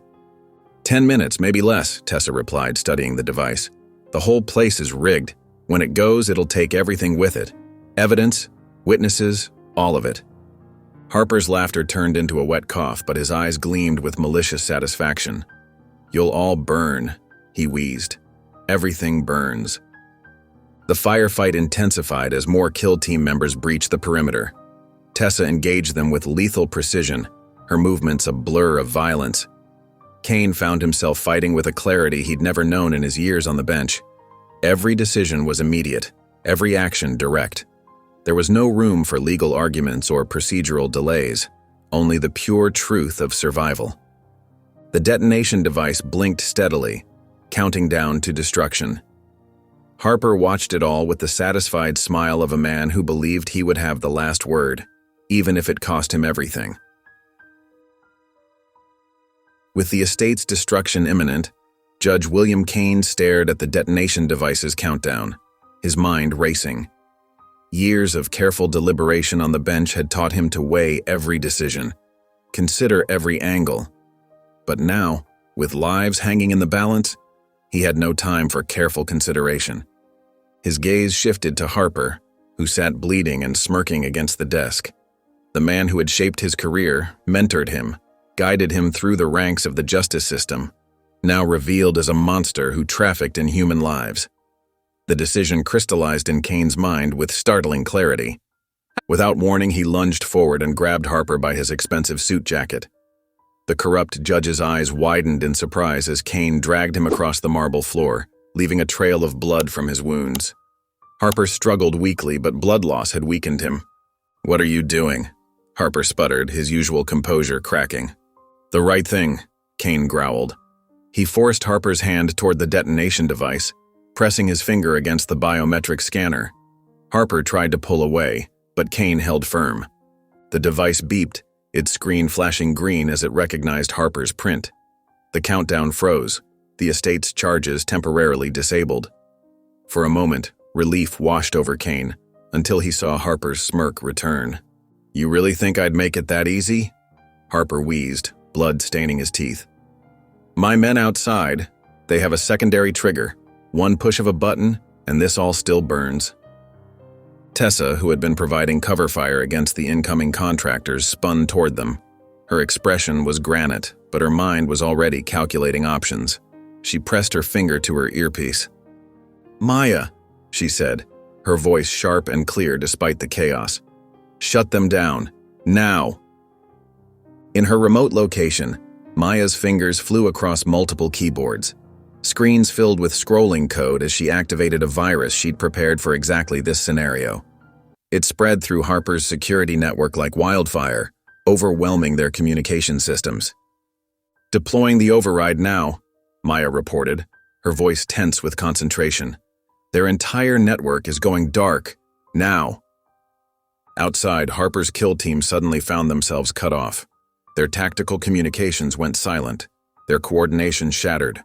10 minutes, maybe less," Tessa replied, studying the device. "The whole place is rigged. When it goes, it'll take everything with it. Evidence, witnesses, all of it." Harper's laughter turned into a wet cough, but his eyes gleamed with malicious satisfaction. "You'll all burn," he wheezed. "Everything burns." The firefight intensified as more kill team members breached the perimeter. Tessa engaged them with lethal precision, her movements a blur of violence. Kane found himself fighting with a clarity he'd never known in his years on the bench. Every decision was immediate, every action direct. There was no room for legal arguments or procedural delays, only the pure truth of survival. The detonation device blinked steadily, counting down to destruction. Harper watched it all with the satisfied smile of a man who believed he would have the last word, even if it cost him everything. With the estate's destruction imminent, Judge William Kane stared at the detonation device's countdown, his mind racing. Years of careful deliberation on the bench had taught him to weigh every decision, consider every angle. But now, with lives hanging in the balance, he had no time for careful consideration. His gaze shifted to Harper, who sat bleeding and smirking against the desk. The man who had shaped his career, mentored him, guided him through the ranks of the justice system, now revealed as a monster who trafficked in human lives. The decision crystallized in Kane's mind with startling clarity. Without warning, he lunged forward and grabbed Harper by his expensive suit jacket. The corrupt judge's eyes widened in surprise as Kane dragged him across the marble floor, leaving a trail of blood from his wounds. Harper struggled weakly, but blood loss had weakened him. "What are you doing?" Harper sputtered, his usual composure cracking. "The right thing," Kane growled. He forced Harper's hand toward the detonation device, pressing his finger against the biometric scanner. Harper tried to pull away, but Kane held firm. The device beeped, its screen flashing green as it recognized Harper's print. The countdown froze, the estate's charges temporarily disabled. For a moment, relief washed over Kane, until he saw Harper's smirk return. "You really think I'd make it that easy?" Harper wheezed, blood staining his teeth. "My men outside, they have a secondary trigger. One push of a button, and this all still burns." Tessa, who had been providing cover fire against the incoming contractors, spun toward them. Her expression was granite, but her mind was already calculating options. She pressed her finger to her earpiece. "Maya," she said, her voice sharp and clear despite the chaos. "Shut them down. Now." In her remote location, Maya's fingers flew across multiple keyboards. Screens filled with scrolling code as she activated a virus she'd prepared for exactly this scenario. It spread through Harper's security network like wildfire, overwhelming their communication systems. "Deploying the override now," Maya reported, her voice tense with concentration. "Their entire network is going dark, now." Outside, Harper's kill team suddenly found themselves cut off. Their tactical communications went silent, their coordination shattered.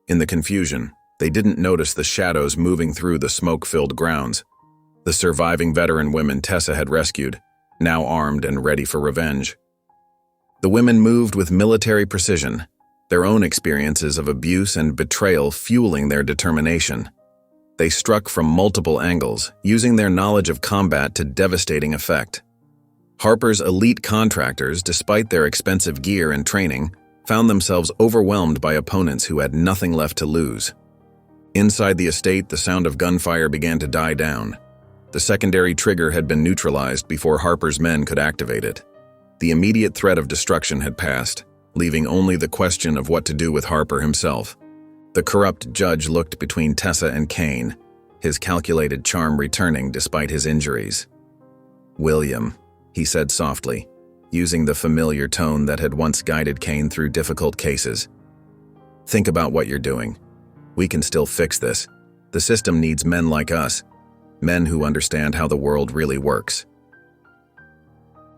In the confusion, they didn't notice the shadows moving through the smoke-filled grounds. The surviving veteran women Tessa had rescued, now armed and ready for revenge. The women moved with military precision, their own experiences of abuse and betrayal fueling their determination. They struck from multiple angles, using their knowledge of combat to devastating effect. Harper's elite contractors, despite their expensive gear and training, found themselves overwhelmed by opponents who had nothing left to lose. Inside the estate, the sound of gunfire began to die down. The secondary trigger had been neutralized before Harper's men could activate it. The immediate threat of destruction had passed, leaving only the question of what to do with Harper himself. The corrupt judge looked between Tessa and Kane, his calculated charm returning despite his injuries. "William," he said softly, using the familiar tone that had once guided Kane through difficult cases. "Think about what you're doing. We can still fix this. The system needs men like us, men who understand how the world really works."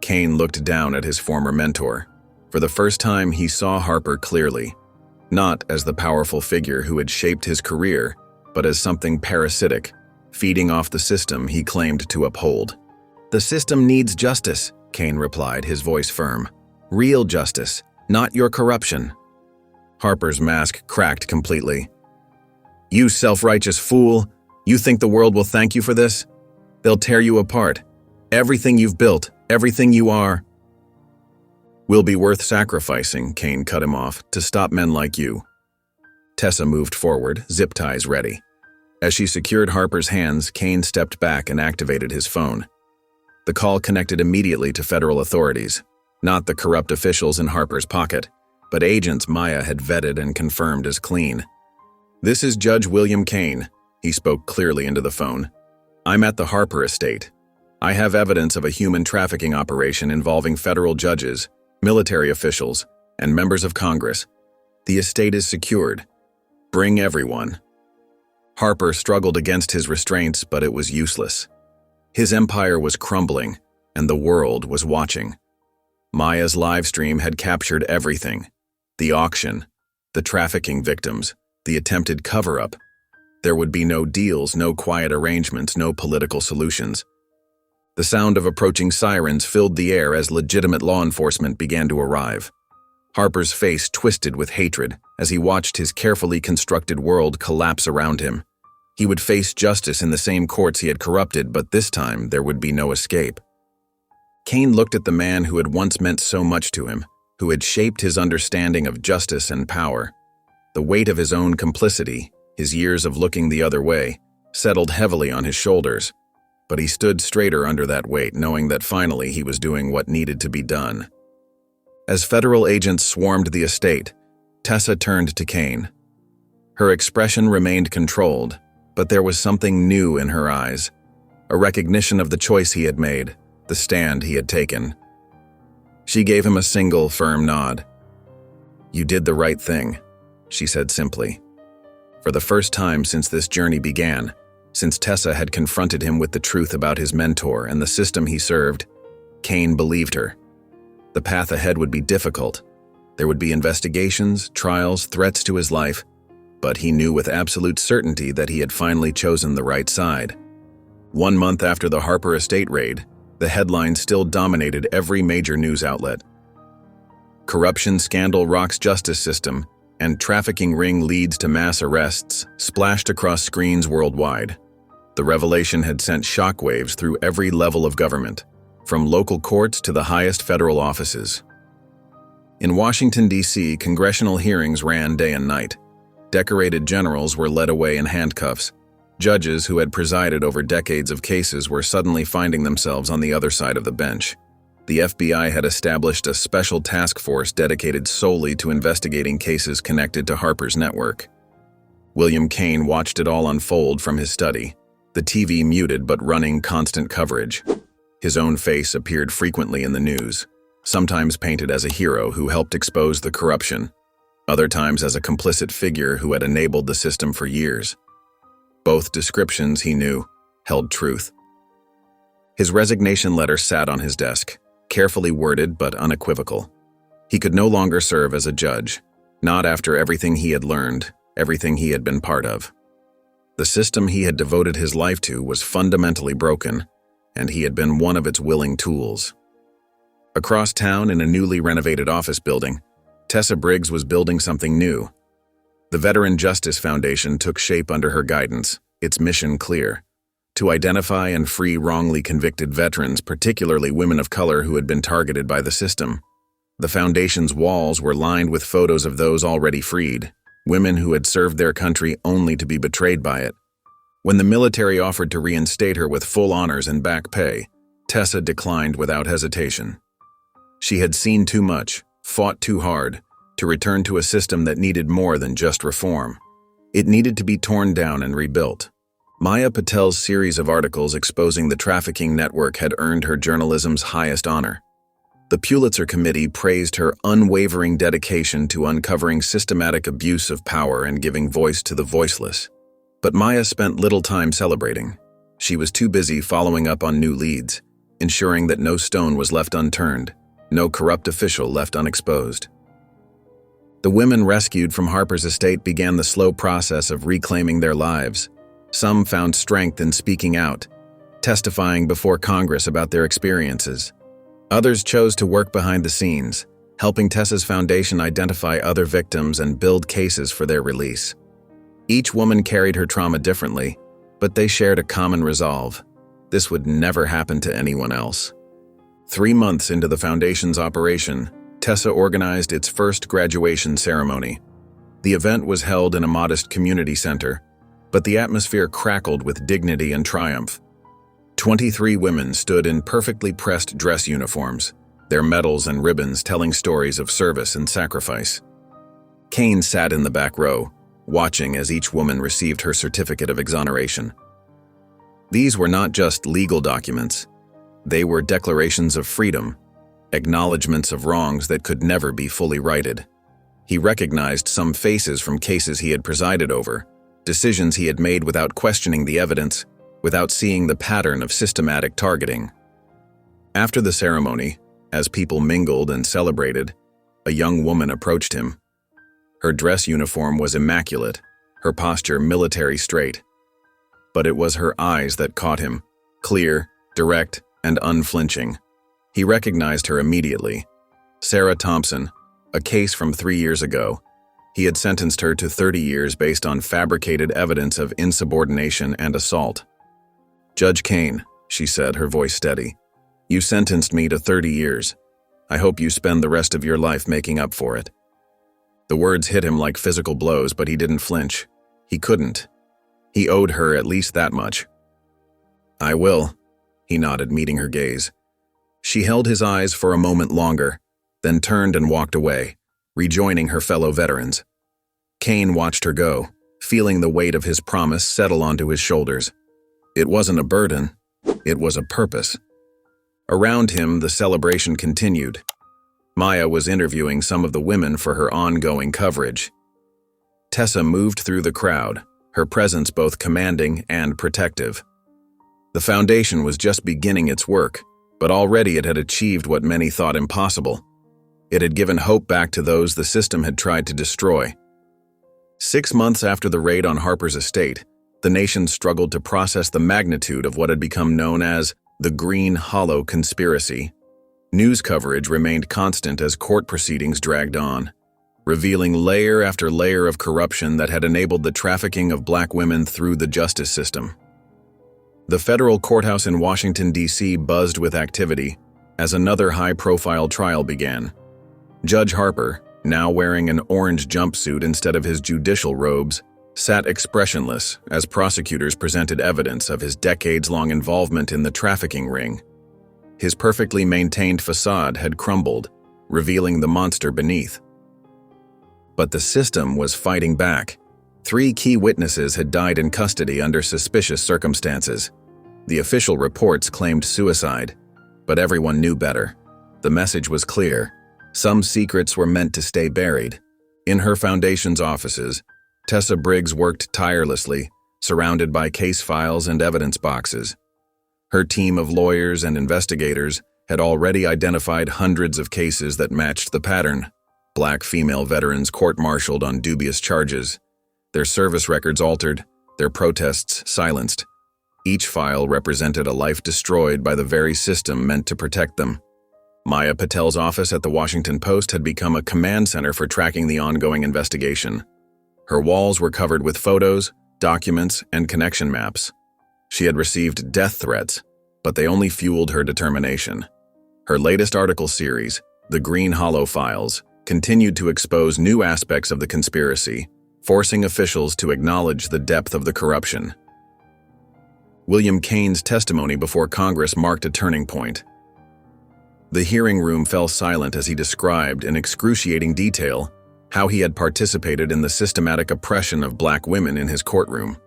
Kane looked down at his former mentor. For the first time, he saw Harper clearly, not as the powerful figure who had shaped his career, but as something parasitic, feeding off the system he claimed to uphold. "The system needs justice," Kane replied, his voice firm. "Real justice, not your corruption." Harper's mask cracked completely. "You self-righteous fool! You think the world will thank you for this? They'll tear you apart. Everything you've built, everything you are." "Will be worth sacrificing," Kane cut him off, "to stop men like you." Tessa moved forward, zip ties ready. As she secured Harper's hands, Kane stepped back and activated his phone. The call connected immediately to federal authorities, not the corrupt officials in Harper's pocket, but agents Maya had vetted and confirmed as clean. "This is Judge William Kane," he spoke clearly into the phone. "I'm at the Harper estate. I have evidence of a human trafficking operation involving federal judges, military officials, and members of Congress. The estate is secured. Bring everyone." Harper struggled against his restraints, but it was useless. His empire was crumbling, and the world was watching. Maya's livestream had captured everything: the auction, the trafficking victims, the attempted cover-up. There would be no deals, no quiet arrangements, no political solutions. The sound of approaching sirens filled the air as legitimate law enforcement began to arrive. Harper's face twisted with hatred as he watched his carefully constructed world collapse around him. He would face justice in the same courts he had corrupted, but this time there would be no escape. Kane looked at the man who had once meant so much to him, who had shaped his understanding of justice and power. The weight of his own complicity, his years of looking the other way, settled heavily on his shoulders. But he stood straighter under that weight, knowing that finally he was doing what needed to be done. As federal agents swarmed the estate, Tessa turned to Kane. Her expression remained controlled, but there was something new in her eyes, a recognition of the choice he had made, the stand he had taken. She gave him a single, firm nod. "You did the right thing," she said simply. For the first time since this journey began, since Tessa had confronted him with the truth about his mentor and the system he served, Kane believed her. The path ahead would be difficult, There would be investigations, trials, threats to his life, but he knew with absolute certainty that he had finally chosen the right side. 1 month after the Harper estate raid, the headlines still dominated every major news outlet. Corruption scandal rocks justice system, and trafficking ring leads to mass arrests splashed across screens worldwide. The revelation had sent shockwaves through every level of government, from local courts to the highest federal offices. In Washington, D.C., congressional hearings ran day and night. Decorated generals were led away in handcuffs. Judges who had presided over decades of cases were suddenly finding themselves on the other side of the bench. The FBI had established a special task force dedicated solely to investigating cases connected to Harper's network. William Kane watched it all unfold from his study, the TV muted but running constant coverage. His own face appeared frequently in the news, sometimes painted as a hero who helped expose the corruption, other times as a complicit figure who had enabled the system for years. Both descriptions, he knew, held truth. His resignation letter sat on his desk, carefully worded but unequivocal. He could no longer serve as a judge, not after everything he had learned, everything he had been part of. The system he had devoted his life to was fundamentally broken, and he had been one of its willing tools. Across town in a newly renovated office building, Tessa Briggs was building something new. The Veteran Justice Foundation took shape under her guidance, its mission clear: to identify and free wrongly convicted veterans, particularly women of color who had been targeted by the system. The foundation's walls were lined with photos of those already freed, women who had served their country only to be betrayed by it. When the military offered to reinstate her with full honors and back pay, Tessa declined without hesitation. She had seen too much, fought too hard, to return to a system that needed more than just reform. It needed to be torn down and rebuilt. Maya Patel's series of articles exposing the trafficking network had earned her journalism's highest honor. The Pulitzer Committee praised her unwavering dedication to uncovering systematic abuse of power and giving voice to the voiceless. But Maya spent little time celebrating. She was too busy following up on new leads, ensuring that no stone was left unturned, no corrupt official left unexposed. The women rescued from Harper's estate began the slow process of reclaiming their lives. Some found strength in speaking out, testifying before Congress about their experiences. Others chose to work behind the scenes, helping Tessa's foundation identify other victims and build cases for their release. Each woman carried her trauma differently, but they shared a common resolve: this would never happen to anyone else. 3 months into the foundation's operation, Tessa organized its first graduation ceremony. The event was held in a modest community center, but the atmosphere crackled with dignity and triumph. 23 women stood in perfectly pressed dress uniforms, their medals and ribbons telling stories of service and sacrifice. Kane sat in the back row, watching as each woman received her certificate of exoneration. These were not just legal documents. They were declarations of freedom, acknowledgments of wrongs that could never be fully righted. He recognized some faces from cases he had presided over, decisions he had made without questioning the evidence, without seeing the pattern of systematic targeting. After the ceremony, as people mingled and celebrated, a young woman approached him. Her dress uniform was immaculate, her posture military straight. But it was her eyes that caught him, clear, direct, and unflinching. He recognized her immediately. Sarah Thompson, a case from 3 years ago. He had sentenced her to 30 years based on fabricated evidence of insubordination and assault. "Judge Kane," she said, her voice steady, "you sentenced me to 30 years. I hope you spend the rest of your life making up for it." The words hit him like physical blows, but he didn't flinch. He couldn't. He owed her at least that much. "I will," he nodded, meeting her gaze. She held his eyes for a moment longer, then turned and walked away, rejoining her fellow veterans. Kane watched her go, feeling the weight of his promise settle onto his shoulders. It wasn't a burden, it was a purpose. Around him, the celebration continued. Maya was interviewing some of the women for her ongoing coverage. Tessa moved through the crowd, her presence both commanding and protective. The foundation was just beginning its work, but already it had achieved what many thought impossible. It had given hope back to those the system had tried to destroy. 6 months after the raid on Harper's estate, the nation struggled to process the magnitude of what had become known as the Green Hollow Conspiracy. News coverage remained constant as court proceedings dragged on, revealing layer after layer of corruption that had enabled the trafficking of black women through the justice system. The federal courthouse in Washington, D.C. buzzed with activity as another high-profile trial began. Judge Harper, now wearing an orange jumpsuit instead of his judicial robes, sat expressionless as prosecutors presented evidence of his decades-long involvement in the trafficking ring. His perfectly maintained facade had crumbled, revealing the monster beneath. But the system was fighting back. 3 key witnesses had died in custody under suspicious circumstances. The official reports claimed suicide, but everyone knew better. The message was clear. Some secrets were meant to stay buried. In her foundation's offices, Tessa Briggs worked tirelessly, surrounded by case files and evidence boxes. Her team of lawyers and investigators had already identified hundreds of cases that matched the pattern. Black female veterans court-martialed on dubious charges, their service records altered, their protests silenced. Each file represented a life destroyed by the very system meant to protect them. Maya Patel's office at the Washington Post had become a command center for tracking the ongoing investigation. Her walls were covered with photos, documents, and connection maps. She had received death threats, but they only fueled her determination. Her latest article series, The Green Hollow Files, continued to expose new aspects of the conspiracy, forcing officials to acknowledge the depth of the corruption. William Kane's testimony before Congress marked a turning point. The hearing room fell silent as he described in excruciating detail how he had participated in the systematic oppression of black women in his courtroom.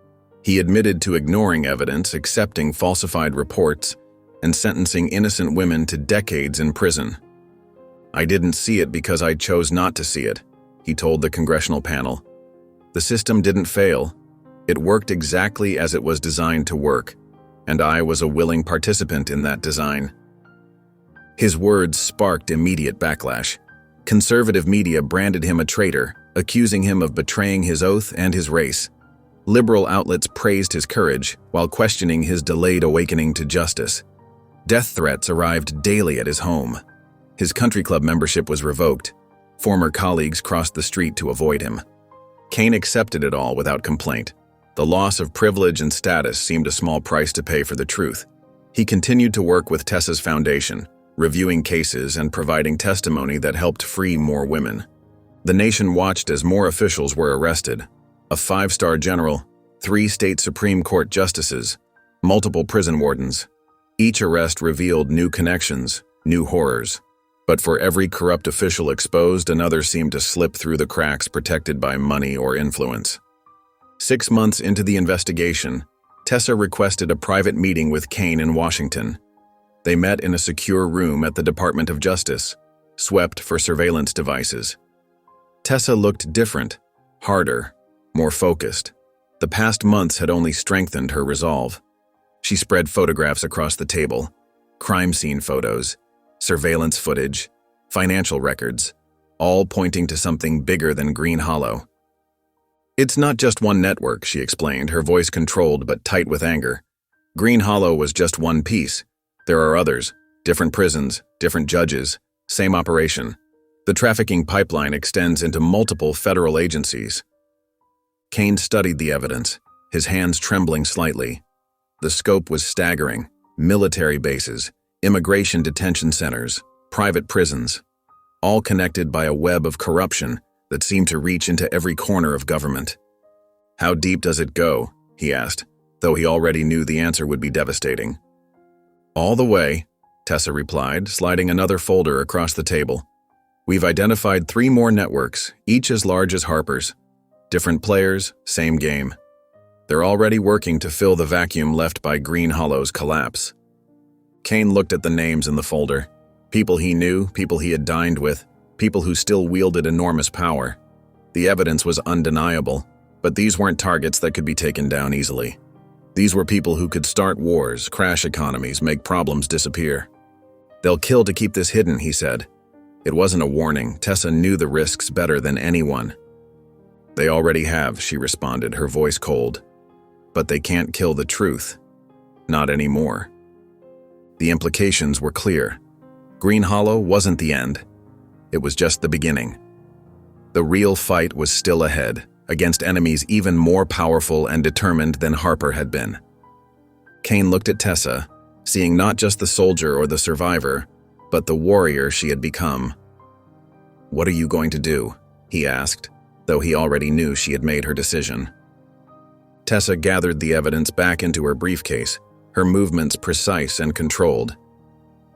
He admitted to ignoring evidence, accepting falsified reports, and sentencing innocent women to decades in prison. "I didn't see it because I chose not to see it," he told the congressional panel. "The system didn't fail. It worked exactly as it was designed to work, and I was a willing participant in that design." His words sparked immediate backlash. Conservative media branded him a traitor, accusing him of betraying his oath and his race. Liberal outlets praised his courage while questioning his delayed awakening to justice. Death threats arrived daily at his home. His country club membership was revoked. Former colleagues crossed the street to avoid him. Kane accepted it all without complaint. The loss of privilege and status seemed a small price to pay for the truth. He continued to work with Tessa's foundation, reviewing cases and providing testimony that helped free more women. The nation watched as more officials were arrested. A 5-star general, 3 state Supreme Court justices, multiple prison wardens. Each arrest revealed new connections, new horrors. But for every corrupt official exposed, another seemed to slip through the cracks protected by money or influence. 6 months into the investigation, Tessa requested a private meeting with Kane in Washington. They met in a secure room at the Department of Justice, swept for surveillance devices. Tessa looked different, harder, more focused. The past months had only strengthened her resolve. She spread photographs across the table, crime scene photos, surveillance footage, financial records, all pointing to something bigger than Green Hollow. "It's not just one network," she explained, her voice controlled but tight with anger. "Green Hollow was just one piece. There are others, different prisons, different judges, same operation. The trafficking pipeline extends into multiple federal agencies." Kane studied the evidence, his hands trembling slightly. The scope was staggering: military bases, immigration detention centers, private prisons, all connected by a web of corruption that seemed to reach into every corner of government. "How deep does it go?" he asked, though he already knew the answer would be devastating. "All the way," Tessa replied, sliding another folder across the table. "We've identified 3 more networks, each as large as Harper's. Different players, same game. They're already working to fill the vacuum left by Green Hollow's collapse." Kane looked at the names in the folder. People he knew, people he had dined with, people who still wielded enormous power. The evidence was undeniable, but these weren't targets that could be taken down easily. These were people who could start wars, crash economies, make problems disappear. "They'll kill to keep this hidden," he said. It wasn't a warning. Tessa knew the risks better than anyone. "They already have," she responded, her voice cold. "But they can't kill the truth. Not anymore." The implications were clear. Green Hollow wasn't the end. It was just the beginning. The real fight was still ahead, against enemies even more powerful and determined than Harper had been. Kane looked at Tessa, seeing not just the soldier or the survivor, but the warrior she had become. "What are you going to do?" he asked, though he already knew she had made her decision. Tessa gathered the evidence back into her briefcase, her movements precise and controlled.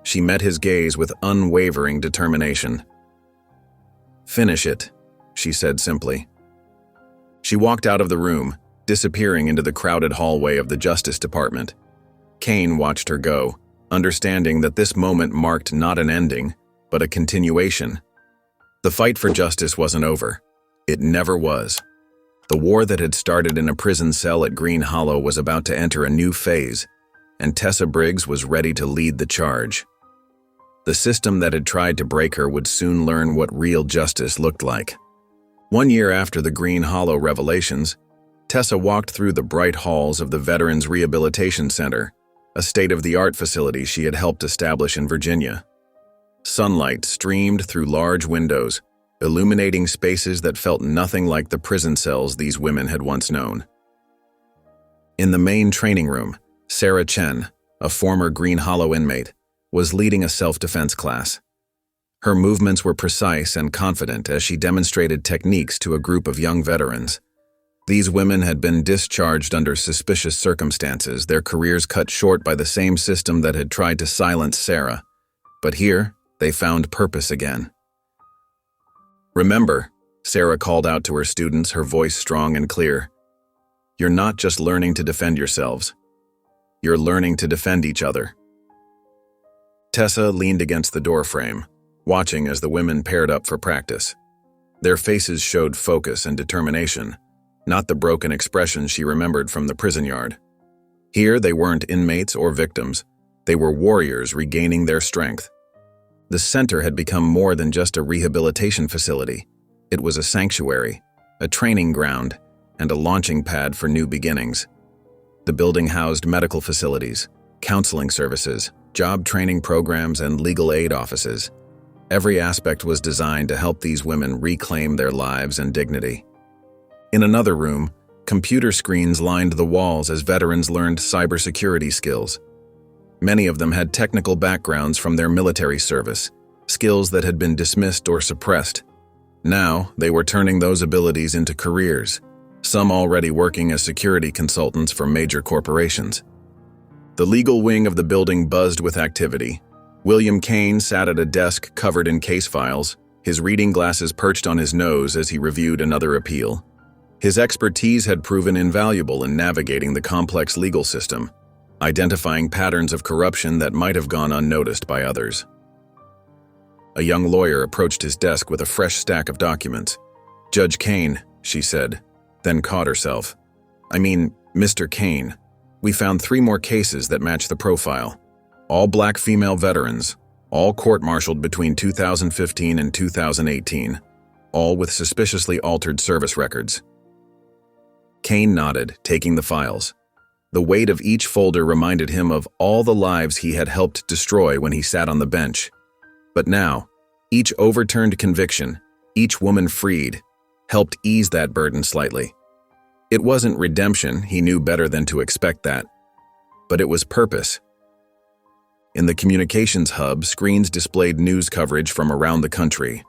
She met his gaze with unwavering determination. "Finish it," she said simply. She walked out of the room, disappearing into the crowded hallway of the Justice Department. Kane watched her go, understanding that this moment marked not an ending, but a continuation. The fight for justice wasn't over. It never was. The war that had started in a prison cell at Green Hollow was about to enter a new phase, and Tessa Briggs was ready to lead the charge. The system that had tried to break her would soon learn what real justice looked like. 1 year after the Green Hollow revelations, Tessa walked through the bright halls of the Veterans Rehabilitation Center, a state-of-the-art facility she had helped establish in Virginia. Sunlight streamed through large windows, illuminating spaces that felt nothing like the prison cells these women had once known. In the main training room, Sarah Chen, a former Green Hollow inmate, was leading a self-defense class. Her movements were precise and confident as she demonstrated techniques to a group of young veterans. These women had been discharged under suspicious circumstances, their careers cut short by the same system that had tried to silence Sarah. But here, they found purpose again. "Remember," Sarah called out to her students, her voice strong and clear, "you're not just learning to defend yourselves. You're learning to defend each other." Tessa leaned against the doorframe, watching as the women paired up for practice. Their faces showed focus and determination, not the broken expression she remembered from the prison yard. Here, they weren't inmates or victims. They were warriors regaining their strength. The center had become more than just a rehabilitation facility. It was a sanctuary, a training ground, and a launching pad for new beginnings. The building housed medical facilities, counseling services, job training programs, and legal aid offices. Every aspect was designed to help these women reclaim their lives and dignity. In another room, computer screens lined the walls as veterans learned cybersecurity skills. Many of them had technical backgrounds from their military service, skills that had been dismissed or suppressed. Now, they were turning those abilities into careers, some already working as security consultants for major corporations. The legal wing of the building buzzed with activity. William Kane sat at a desk covered in case files, his reading glasses perched on his nose as he reviewed another appeal. His expertise had proven invaluable in navigating the complex legal system, identifying patterns of corruption that might have gone unnoticed by others. A young lawyer approached his desk with a fresh stack of documents. "Judge Kane," she said, then caught herself. "I mean, Mr. Kane, we found 3 more cases that match the profile. All black female veterans, all court-martialed between 2015 and 2018, all with suspiciously altered service records." Kane nodded, taking the files. The weight of each folder reminded him of all the lives he had helped destroy when he sat on the bench. But now, each overturned conviction, each woman freed, helped ease that burden slightly. It wasn't redemption, he knew better than to expect that. But it was purpose. In the communications hub, screens displayed news coverage from around the country.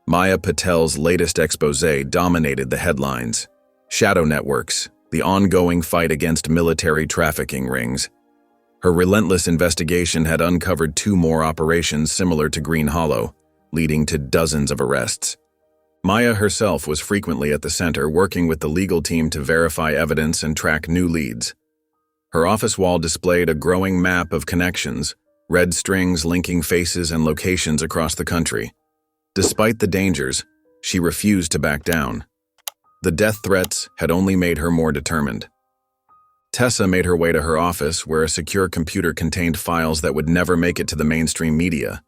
Maya Patel's latest exposé dominated the headlines. Shadow networks, the ongoing fight against military trafficking rings. Her relentless investigation had uncovered 2 more operations similar to Green Hollow, leading to dozens of arrests. Maya herself was frequently at the center, working with the legal team to verify evidence and track new leads. Her office wall displayed a growing map of connections, red strings linking faces and locations across the country. Despite the dangers, she refused to back down. The death threats had only made her more determined. Tessa made her way to her office, where a secure computer contained files that would never make it to the mainstream media.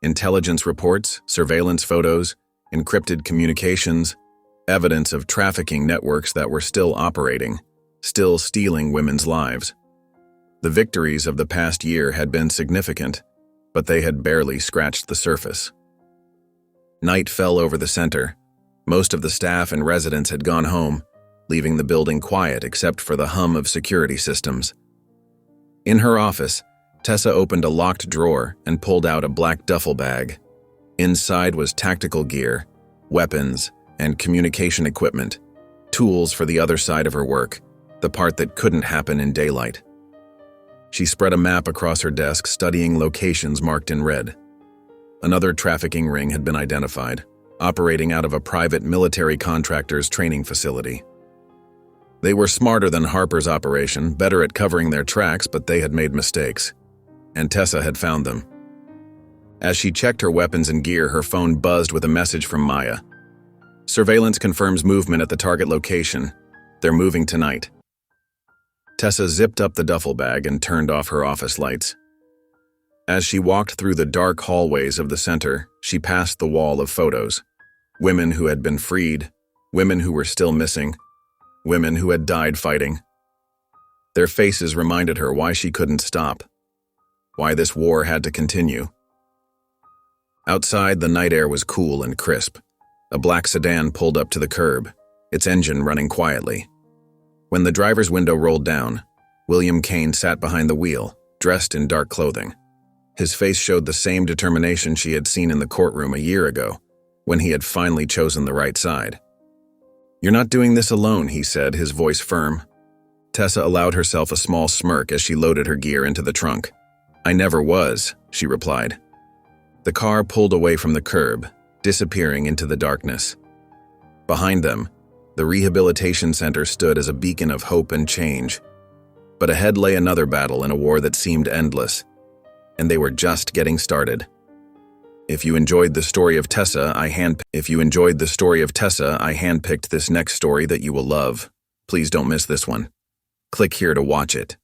Intelligence reports, surveillance photos, encrypted communications, evidence of trafficking networks that were still operating, still stealing women's lives. The victories of the past year had been significant, but they had barely scratched the surface. Night fell over the center. Most of the staff and residents had gone home, leaving the building quiet except for the hum of security systems. In her office, Tessa opened a locked drawer and pulled out a black duffel bag. Inside was tactical gear, weapons, and communication equipment, tools for the other side of her work, the part that couldn't happen in daylight. She spread a map across her desk, studying locations marked in red. Another trafficking ring had been identified, operating out of a private military contractor's training facility. They were smarter than Harper's operation, better at covering their tracks, but they had made mistakes. And Tessa had found them. As she checked her weapons and gear, her phone buzzed with a message from Maya. Surveillance confirms movement at the target location. They're moving tonight. Tessa zipped up the duffel bag and turned off her office lights. As she walked through the dark hallways of the center, she passed the wall of photos. Women who had been freed, women who were still missing, women who had died fighting. Their faces reminded her why she couldn't stop, why this war had to continue. Outside, the night air was cool and crisp. A black sedan pulled up to the curb, its engine running quietly. When the driver's window rolled down, William Kane sat behind the wheel, dressed in dark clothing. His face showed the same determination she had seen in the courtroom a year ago, when he had finally chosen the right side. "You're not doing this alone," he said, his voice firm. Tessa allowed herself a small smirk as she loaded her gear into the trunk. "I never was," she replied. The car pulled away from the curb, disappearing into the darkness. Behind them, the rehabilitation center stood as a beacon of hope and change. But ahead lay another battle in a war that seemed endless, and they were just getting started. If you enjoyed the story of Tessa, I handpicked this next story that you will love. Please don't miss this one. Click here to watch it.